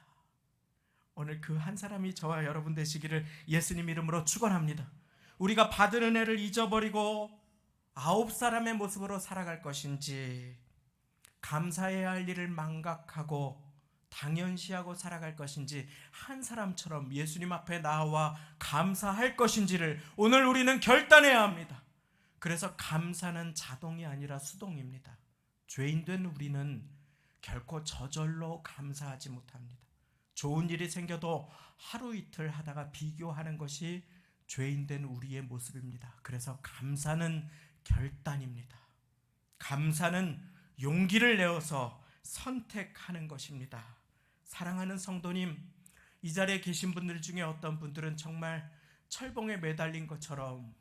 오늘 그 한 사람이 저와 여러분 되시기를 예수님 이름으로 축원합니다. 우리가 받은 은혜를 잊어버리고 9사람의 모습으로 살아갈 것인지, 감사해야 할 일을 망각하고 당연시하고 살아갈 것인지, 한 사람처럼 예수님 앞에 나와 감사할 것인지를 오늘 우리는 결단해야 합니다. 그래서 감사는 자동이 아니라 수동입니다. 죄인된 우리는 결코 저절로 감사하지 못합니다. 좋은 일이 생겨도 하루 이틀 하다가 비교하는 것이 죄인된 우리의 모습입니다. 그래서 감사는 결단입니다. 감사는 용기를 내어서 선택하는 것입니다. 사랑하는 성도님, 이 자리에 계신 분들 중에 어떤 분들은 정말 철봉에 매달린 것처럼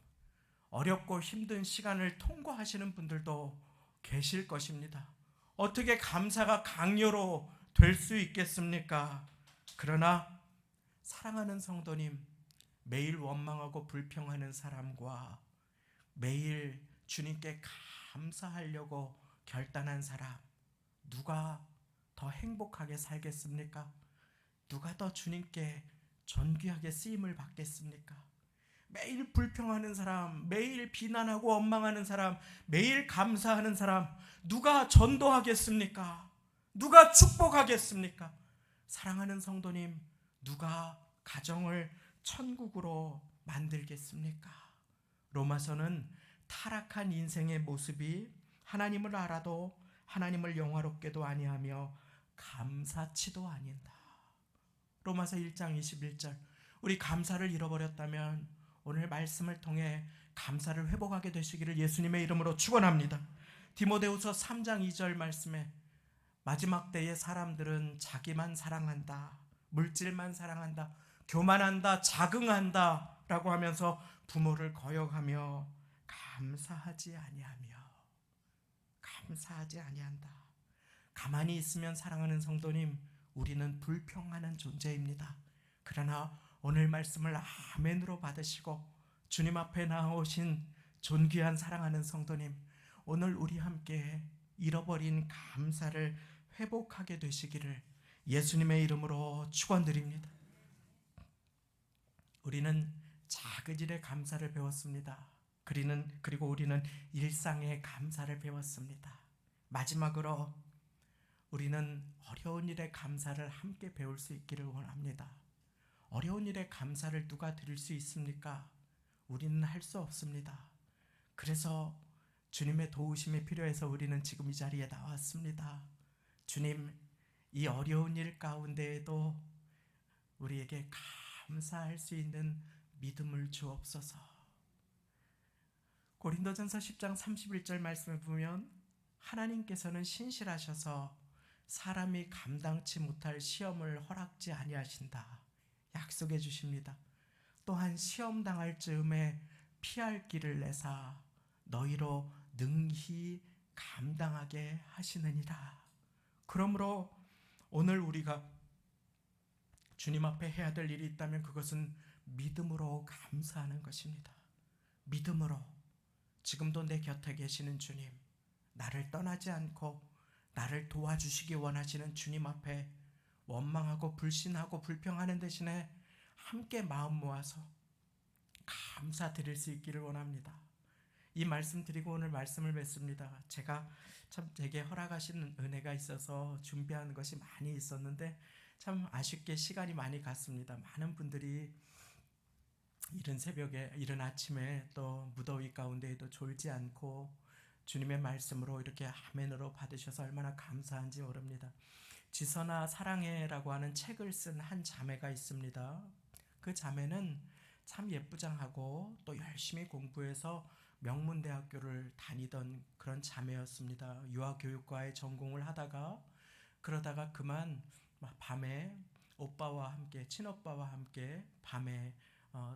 어렵고 힘든 시간을 통과하시는 분들도 계실 것입니다. 어떻게 감사가 강요로 될 수 있겠습니까? 그러나 사랑하는 성도님, 매일 원망하고 불평하는 사람과 매일 주님께 감사하려고 결단한 사람, 누가 더 행복하게 살겠습니까? 누가 더 주님께 존귀하게 쓰임을 받겠습니까? 매일 불평하는 사람, 매일 비난하고 원망하는 사람, 매일 감사하는 사람, 누가 전도하겠습니까? 누가 축복하겠습니까? 사랑하는 성도님, 누가 가정을 천국으로 만들겠습니까? 로마서는 타락한 인생의 모습이 하나님을 알아도 하나님을 영화롭게도 아니하며 감사치도 아닌다. 로마서 1장 21절. 우리 감사를 잃어버렸다면 오늘 말씀을 통해 감사를 회복하게 되시기를 예수님의 이름으로 축원합니다. 디모데후서 3장 2절 말씀에 마지막 때의 사람들은 자기만 사랑한다, 물질만 사랑한다, 교만한다, 자긍한다 라고 하면서 부모를 거역하며 감사하지 아니한다. 가만히 있으면 사랑하는 성도님, 우리는 불평하는 존재입니다. 그러나 오늘 말씀을 아멘으로 받으시고 주님 앞에 나오신 존귀한 사랑하는 성도님, 오늘 우리 함께 잃어버린 감사를 회복하게 되시기를 예수님의 이름으로 축원드립니다. 우리는 작은 일에 감사를 배웠습니다. 그리고 우리는 일상의 감사를 배웠습니다. 마지막으로 우리는 어려운 일에 감사를 함께 배울 수 있기를 원합니다. 어려운 일에 감사를 누가 드릴 수 있습니까? 우리는 할 수 없습니다. 그래서 주님의 도우심이 필요해서 우리는 지금 이 자리에 나왔습니다. 주님, 이 어려운 일 가운데에도 우리에게 감사할 수 있는 믿음을 주옵소서. 고린도전서 10장 31절 말씀을 보면 하나님께서는 신실하셔서 사람이 감당치 못할 시험을 허락지 아니하신다 약속해 주십니다. 또한 시험 당할 즈음에 피할 길을 내사 너희로 능히 감당하게 하시느니라. 그러므로 오늘 우리가 주님 앞에 해야 될 일이 있다면 그것은 믿음으로 감사하는 것입니다. 믿음으로 지금도 내 곁에 계시는 주님, 나를 떠나지 않고 나를 도와주시기 원하시는 주님 앞에 원망하고 불신하고 불평하는 대신에 함께 마음 모아서 감사드릴 수 있기를 원합니다. 이 말씀 드리고 오늘 말씀을 맺습니다. 제가 참 제게 허락하신 은혜가 있어서 준비한 것이 많이 있었는데 참 아쉽게 시간이 많이 갔습니다. 많은 분들이 이른 새벽에 이른 아침에 또 무더위 가운데에도 졸지 않고 주님의 말씀으로 이렇게 아멘으로 받으셔서 얼마나 감사한지 모릅니다. 지선아 사랑해라고 하는 책을 쓴 한 자매가 있습니다. 그 자매는 참 예쁘장하고 또 열심히 공부해서 명문대학교를 다니던 그런 자매였습니다. 유아교육과에 전공을 하다가 그러다가 그만 밤에 오빠와 함께 친오빠와 함께 밤에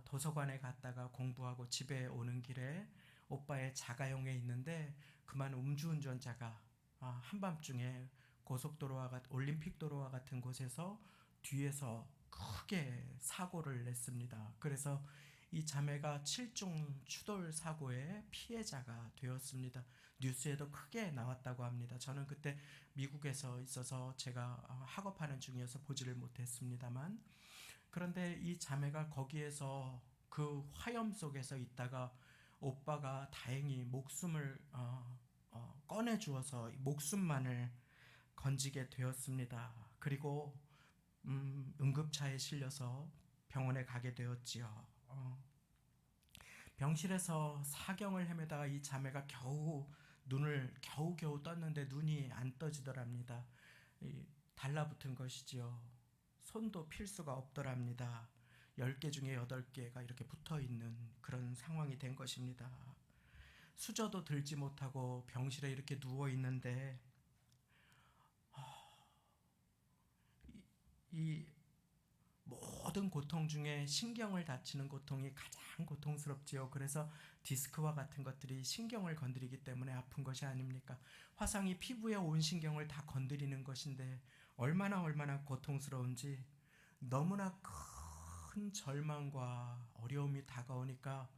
도서관에 갔다가 공부하고 집에 오는 길에 오빠의 자가용에 있는데 그만 음주운전자가 한밤중에 고속도로와 올림픽도로와 같은 곳에서 뒤에서 크게 사고를 냈습니다. 그래서 이 자매가 7중 추돌 사고의 피해자가 되었습니다. 뉴스에도 크게 나왔다고 합니다. 저는 그때 미국에서 있어서 제가 학업하는 중이어서 보지를 못했습니다만 그런데 이 자매가 거기에서 그 화염 속에서 있다가 오빠가 다행히 목숨을 꺼내 주어서 목숨만을 건지게 되었습니다. 그리고 응급차에 실려서 병원에 가게 되었지요. 병실에서 사경을 헤매다가 이 자매가 눈을 겨우 떴는데 눈이 안 떠지더랍니다. 달라붙은 것이지요. 손도 필 수가 없더랍니다. 10개 중에 8개가 이렇게 붙어있는 그런 상황이 된 것입니다. 수저도 들지 못하고 병실에 이렇게 누워있는데 이 모든 고통 중에 신경을 다치는 고통이 가장 고통스럽지요. 그래서 디스크와 같은 것들이 신경을 건드리기 때문에 아픈 것이 아닙니까? 화상이 피부의 온 신경을 다 건드리는 것인데 얼마나 고통스러운지 너무나 큰 절망과 어려움이 다가오니까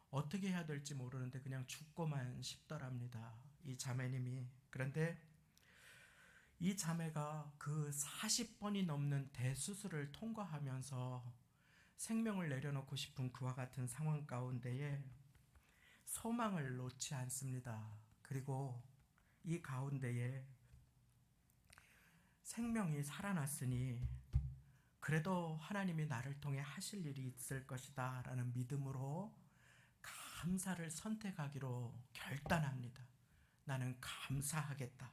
어떻게 해야 될지 모르는데 그냥 죽고만 싶더랍니다. 이 자매님이. 그런데 이 자매가 그 40번이 넘는 대수술을 통과하면서 생명을 내려놓고 싶은 그와 같은 상황 가운데에 소망을 놓지 않습니다. 그리고 이 가운데에 생명이 살아났으니 그래도 하나님이 나를 통해 하실 일이 있을 것이다 라는 믿음으로 감사를 선택하기로 결단합니다. 나는 감사하겠다.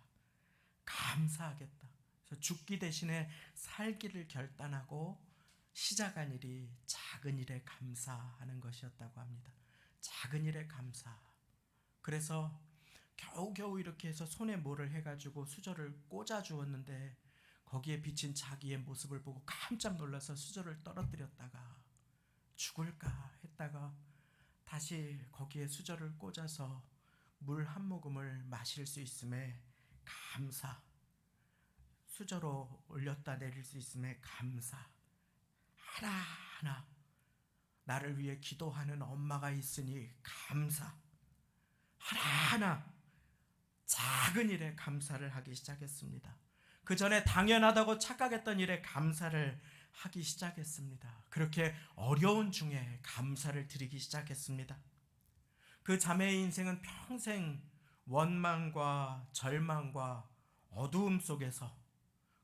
그래서 죽기 대신에 살기를 결단하고 시작한 일이 작은 일에 감사하는 것이었다고 합니다. 작은 일에 감사. 그래서 겨우겨우 이렇게 해서 손에 뭐를 해가지고 수저를 꽂아 주었는데 거기에 비친 자기의 모습을 보고 깜짝 놀라서 수저를 떨어뜨렸다가 죽을까 했다가 다시 거기에 수저를 꽂아서 물 한 모금을 마실 수 있음에 감사. 수저로 올렸다 내릴 수 있음에 감사. 하나하나 나를 위해 기도하는 엄마가 있으니 감사. 하나하나 작은 일에 감사를 하기 시작했습니다. 그 전에 당연하다고 착각했던 일에 감사를 하기 시작했습니다. 그렇게 어려운 중에 감사를 드리기 시작했습니다. 그 자매의 인생은 평생 원망과 절망과 어두움 속에서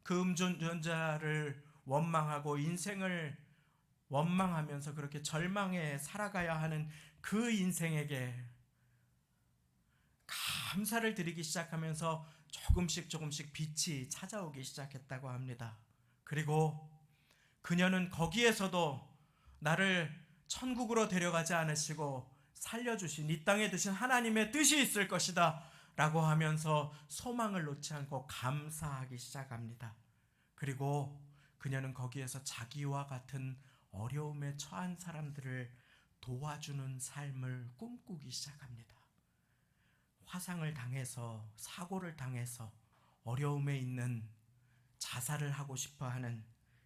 그 음주운전자를 원망하고 인생을 원망하면서 그렇게 절망에 살아가야 하는 그 인생에게 감사를 드리기 시작하면서 조금씩 빛이 찾아오기 시작했다고 합니다. 그리고 그녀는 거기에서도 나를 천국으로 데려가지 않으시고 살려주신 이 땅에 두신 하나님의 뜻이 있을 것이다 라고 하면서 소망을 놓지 않고 감사하기 시작합니다. 그리고 그녀는 거기에서 자기와 같은 어려움에 처한 사람들을 도와주는 삶을 꿈꾸기 시작합니다. 화상을 당해서, 사고를 당해서 어려움에 있는, 자살을 하고 싶어하는,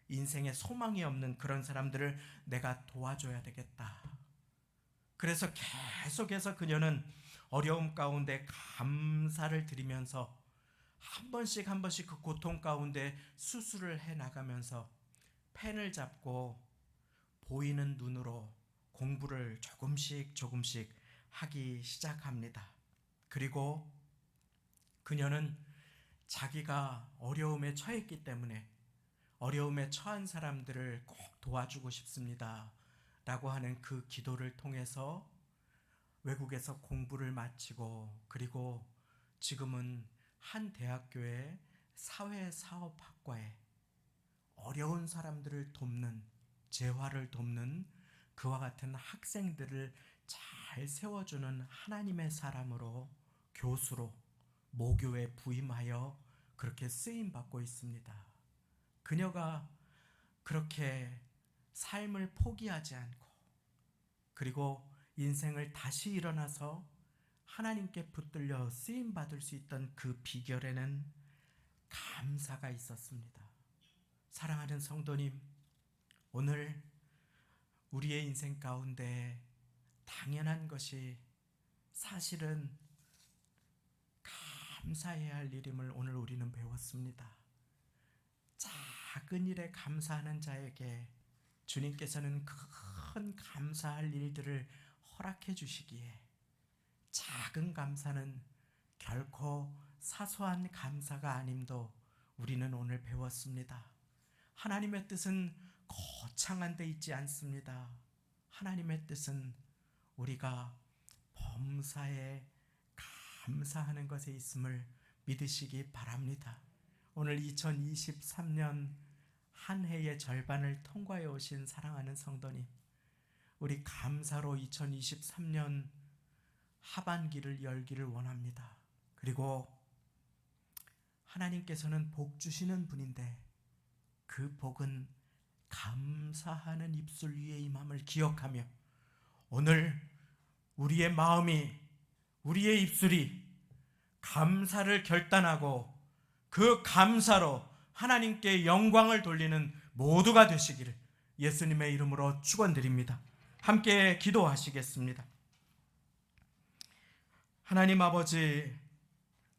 인생에 소망이 없는 그런 사람들을 내가 도와줘야 되겠다. 그래서 계속해서 그녀는 어려움 가운데 감사를 드리면서 한 번씩 그 고통 가운데 수술을 해 나가면서 펜을 잡고 보이는 눈으로 공부를 조금씩 하기 시작합니다. 그리고 그녀는 자기가 어려움에 처했기 때문에 어려움에 처한 사람들을 꼭 도와주고 싶습니다 라고 하는 그 기도를 통해서 외국에서 공부를 마치고, 그리고 지금은 한 대학교의 사회사업학과에 어려운 사람들을 돕는, 재활을 돕는 그와 같은 학생들을 잘 세워주는 하나님의 사람으로, 교수로 모교에 부임하여 그렇게 쓰임받고 있습니다. 그녀가 그렇게 삶을 포기하지 않고, 그리고 인생을 다시 일어나서 하나님께 붙들려 쓰임받을 수 있던 그 비결에는 감사가 있었습니다. 사랑하는 성도님, 오늘 우리의 인생 가운데 당연한 것이 사실은 감사해야 할 일임을 오늘 우리는 배웠습니다. 작은 일에 감사하는 자에게 주님께서는 큰 감사할 일들을 허락해 주시기에 작은 감사는 결코 사소한 감사가 아님도 우리는 오늘 배웠습니다. 하나님의 뜻은 거창한 데 있지 않습니다. 하나님의 뜻은 우리가 범사에 감사하는 것에 있음을 믿으시기 바랍니다. 오늘 2023년 한 해의 절반을 통과해 오신 사랑하는 성도님, 우리 감사로 2023년 하반기를 열기를 원합니다. 그리고 하나님께서는 복 주시는 분인데 그 복은 감사하는 입술 위에 임함을 기억하며 오늘 우리의 마음이, 우리의 입술이 감사를 결단하고 그 감사로 하나님께 영광을 돌리는 모두가 되시기를 예수님의 이름으로 축원드립니다. 함께 기도하시겠습니다. 하나님 아버지,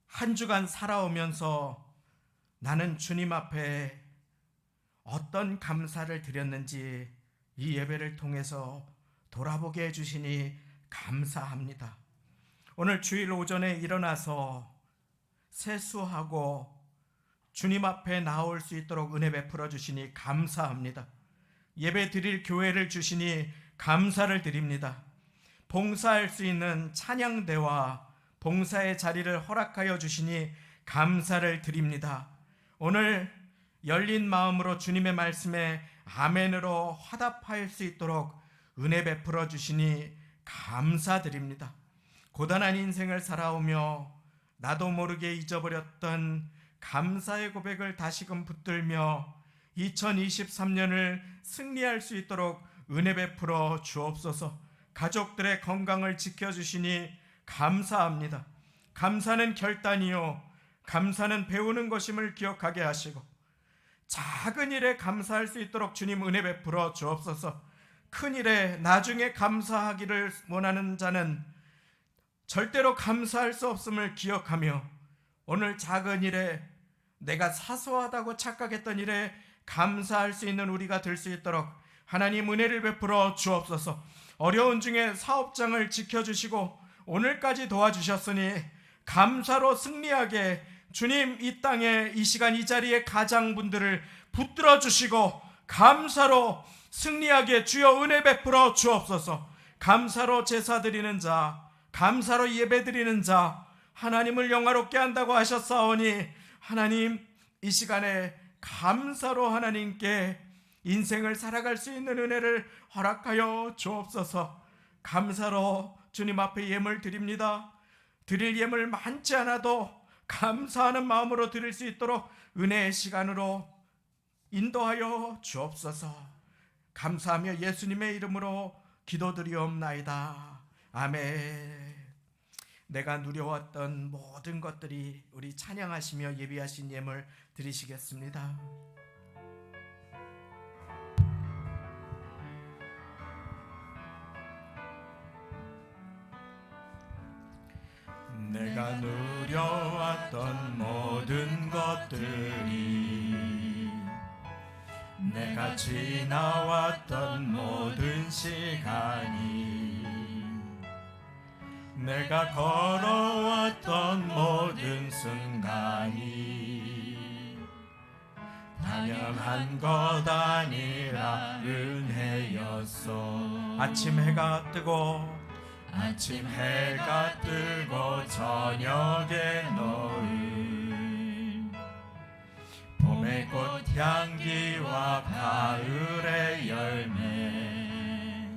한 주간 살아오면서 나는 주님 앞에 어떤 감사를 드렸는지 이 예배를 통해서 돌아보게 해주시니 감사합니다. 오늘 주일 오전에 일어나서 세수하고 주님 앞에 나올 수 있도록 은혜 베풀어 주시니 감사합니다. 예배 드릴 교회를 주시니 감사를 드립니다. 봉사할 수 있는 찬양대와 봉사의 자리를 허락하여 주시니 감사를 드립니다. 오늘 열린 마음으로 주님의 말씀에 아멘으로 화답할 수 있도록 은혜 베풀어 주시니 감사드립니다. 고단한 인생을 살아오며 나도 모르게 잊어버렸던 감사의 고백을 다시금 붙들며 2023년을 승리할 수 있도록 은혜 베풀어 주옵소서. 가족들의 건강을 지켜주시니 감사합니다. 감사는 결단이요, 감사는 배우는 것임을 기억하게 하시고 작은 일에 감사할 수 있도록 주님 은혜 베풀어 주옵소서. 큰 일에 나중에 감사하기를 원하는 자는 절대로 감사할 수 없음을 기억하며 오늘 작은 일에, 내가 사소하다고 착각했던 일에 감사할 수 있는 우리가 될 수 있도록 하나님 은혜를 베풀어 주옵소서. 어려운 중에 사업장을 지켜주시고 오늘까지 도와주셨으니 감사로 승리하게 주님 이 땅에 이 시간 이 자리에 가장분들을 붙들어 주시고 감사로 승리하게 주여 은혜 베풀어 주옵소서. 감사로 제사 드리는 자, 감사로 예배 드리는 자, 하나님을 영화롭게 한다고 하셨사오니 하나님 이 시간에 감사로 하나님께 인생을 살아갈 수 있는 은혜를 허락하여 주옵소서. 감사로 주님 앞에 예물 드립니다. 드릴 예물 많지 않아도 감사하는 마음으로 드릴 수 있도록 은혜의 시간으로 인도하여 주옵소서. 감사하며 예수님의 이름으로 기도드리옵나이다. 아멘. 내가 누려왔던 모든 것들이, 우리 찬양하시며 예비하신 예물 드리시겠습니다. 내가 누려왔던 모든 것들이, 내가 지나왔던 모든 시간이, 내가 걸어왔던 모든 순간이 당연한 것 아니라 은혜였소. 아침 해가 뜨고 저녁에 노을, 봄의 꽃향기와 가을의 열매,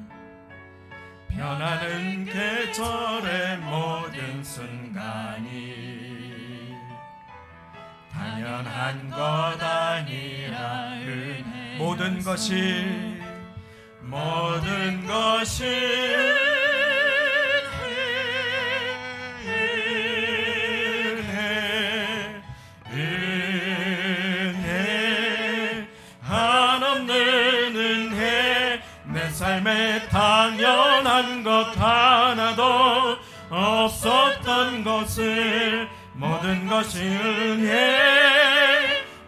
변하는 계절의 모든 순간이 당연한 것 아니라 은혜. 모든 것이 은혜, 한없는 은혜. 내 삶에 당연한 것 하나도 없었던 것을, 모든 것이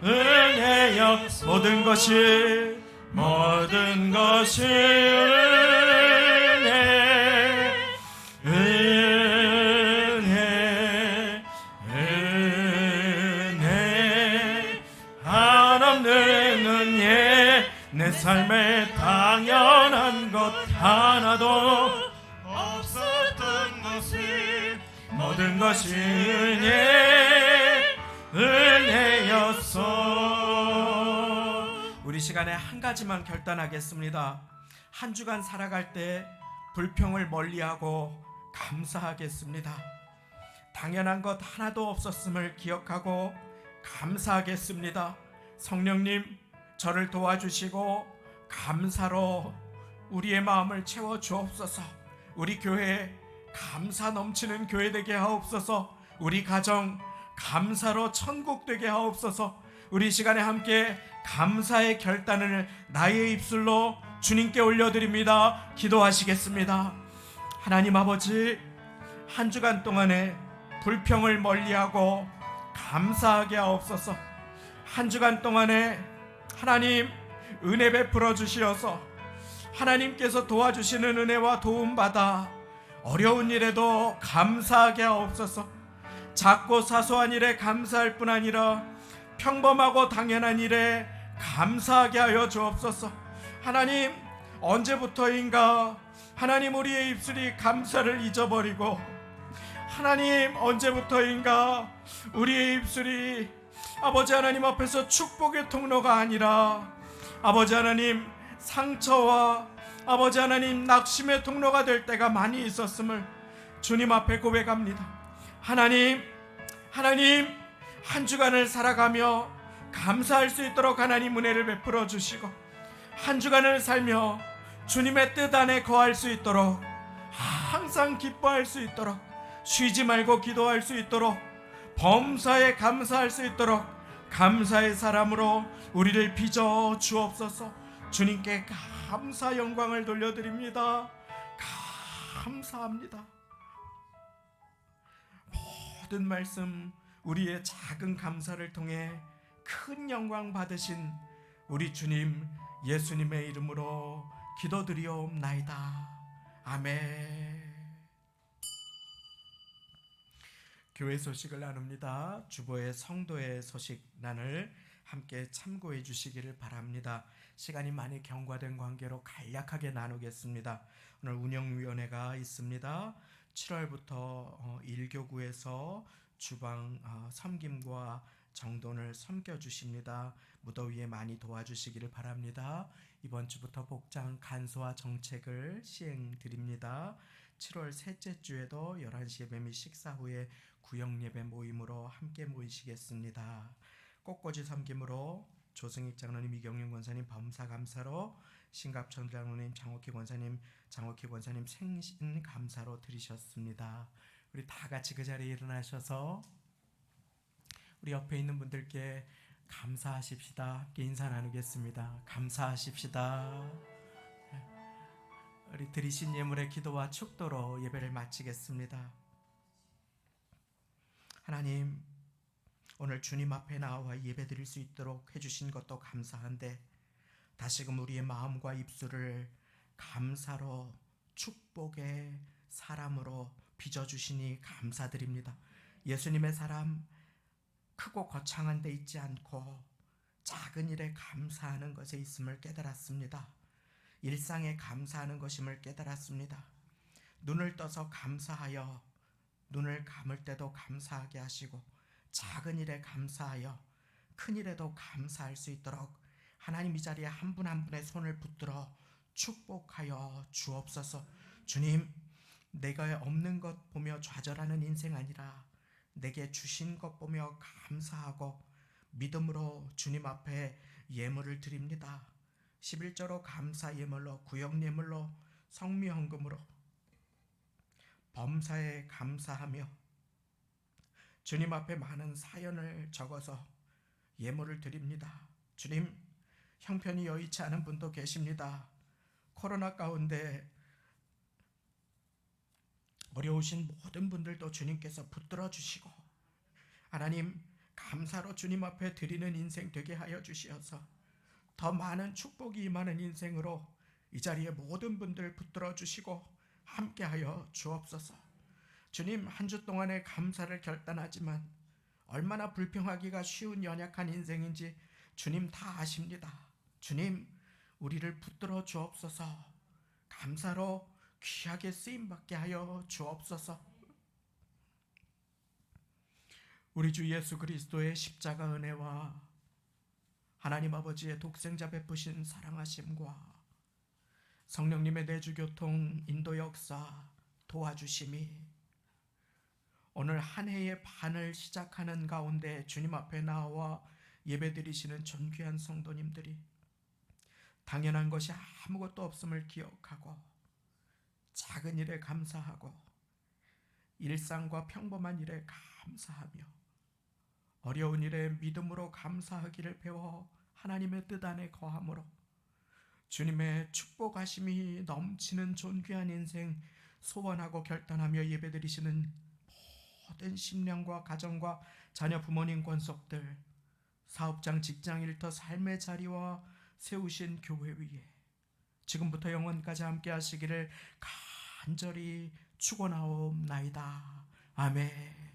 은혜여. 모든 것이 은혜, 한없는 은혜. 내 삶에 당연한 것 하나도 없었던 것을, 모든 것이 은혜였소. 우리 시간에 한 가지만 결단하겠습니다. 한 주간 살아갈 때 불평을 멀리하고 감사하겠습니다. 당연한 것 하나도 없었음을 기억하고 감사하겠습니다. 성령님, 저를 도와주시고 감사로 우리의 마음을 채워 주옵소서. 우리 교회 감사 넘치는 교회 되게 하옵소서. 우리 가정 감사로 천국 되게 하옵소서. 우리 시간에 함께 감사의 결단을 나의 입술로 주님께 올려드립니다. 기도하시겠습니다. 하나님 아버지, 한 주간 동안에 불평을 멀리하고 감사하게 하옵소서. 한 주간 동안에 하나님 은혜 베풀어 주시어서 하나님께서 도와주시는 은혜와 도움받아 어려운 일에도 감사하게 하옵소서. 작고 사소한 일에 감사할 뿐 아니라 평범하고 당연한 일에 감사하게 하여 주옵소서. 하나님, 언제부터인가 하나님 우리의 입술이 감사를 잊어버리고, 하나님 언제부터인가 우리의 입술이 아버지 하나님 앞에서 축복의 통로가 아니라 아버지 하나님 상처와 아버지 하나님 낙심의 통로가 될 때가 많이 있었음을 주님 앞에 고백합니다. 하나님 한 주간을 살아가며 감사할 수 있도록 하나님 은혜를 베풀어 주시고, 한 주간을 살며 주님의 뜻 안에 거할 수 있도록, 항상 기뻐할 수 있도록, 쉬지 말고 기도할 수 있도록, 범사에 감사할 수 있도록 감사의 사람으로 우리를 빚어 주옵소서. 주님께 감사 영광을 돌려드립니다. 감사합니다. 모든 말씀, 우리의 작은 감사를 통해 큰 영광 받으신 우리 주님 예수님의 이름으로 기도드리옵나이다. 아멘. 교회 소식을 나눕니다. 주보의 성도의 소식란을 함께 참고해 주시기를 바랍니다. 시간이 많이 경과된 관계로 간략하게 나누겠습니다. 오늘 운영위원회가 있습니다. 7월부터 1교구에서 주방 섬김과 정돈을 섬겨주십니다. 무더위에 많이 도와주시기를 바랍니다. 이번 주부터 복장 간소화 정책을 시행드립니다. 7월 셋째 주에도 11시 예배 및 식사 후에 구역 예배 모임으로 함께 모이시겠습니다. 꽃꽂이 섬김으로 조승익 장로님, 이경윤 권사님 범사 감사로, 신갑천 장로님, 장옥희 권사님 생신 감사로 드리셨습니다. 우리 다 같이 그 자리에 일어나셔서 우리 옆에 있는 분들께 감사하십시다. 함께 인사 나누겠습니다. 감사하십시다. 우리 드리신 예물의 기도와 축도로 예배를 마치겠습니다. 하나님, 오늘 주님 앞에 나와 예배 드릴 수 있도록 해주신 것도 감사한데 다시금 우리의 마음과 입술을 감사로, 축복의 사람으로 빚어주시니 감사드립니다. 예수님의 사람, 크고 거창한 데 있지 않고 작은 일에 감사하는 것에 있음을 깨달았습니다. 일상에 감사하는 것임을 깨달았습니다. 눈을 떠서 감사하여 눈을 감을 때도 감사하게 하시고, 작은 일에 감사하여 큰 일에도 감사할 수 있도록 하나님 이 자리에 한 분 한 분의 손을 붙들어 축복하여 주옵소서. 주님, 내가 없는 것 보며 좌절하는 인생 아니라 내게 주신 것 보며 감사하고 믿음으로 주님 앞에 예물을 드립니다. 11조로 감사 예물로, 구역 예물로, 성미 헌금으로 범사에 감사하며 주님 앞에 많은 사연을 적어서 예물을 드립니다. 주님, 형편이 여의치 않은 분도 계십니다. 코로나 가운데 어려우신 모든 분들도 주님께서 붙들어 주시고, 하나님 감사로 주님 앞에 드리는 인생 되게 하여 주시어서 더 많은 축복이 임하는 인생으로 이 자리에 모든 분들 붙들어 주시고 함께 하여 주옵소서. 주님, 한 주 동안의 감사를 결단하지만 얼마나 불평하기가 쉬운 연약한 인생인지 주님 다 아십니다. 주님, 우리를 붙들어 주옵소서. 감사로 귀하게 쓰임받게 하여 주옵소서. 우리 주 예수 그리스도의 십자가 은혜와 하나님 아버지의 독생자 베푸신 사랑하심과 성령님의 내주교통 인도 역사 도와주심이 오늘 한 해의 반을 시작하는 가운데 주님 앞에 나와 예배드리시는 존귀한 성도님들이 당연한 것이 아무것도 없음을 기억하고 작은 일에 감사하고 일상과 평범한 일에 감사하며 어려운 일에 믿음으로 감사하기를 배워 하나님의 뜻 안에 거함으로 주님의 축복하심이 넘치는 존귀한 인생 소원하고 결단하며 예배드리시는 모든 심령과 가정과 자녀, 부모님, 권속들, 사업장, 직장, 일터, 삶의 자리와 세우신 교회 위에 지금부터 영원까지 함께 하시기를 간절히 축원하옵나이다. 아멘.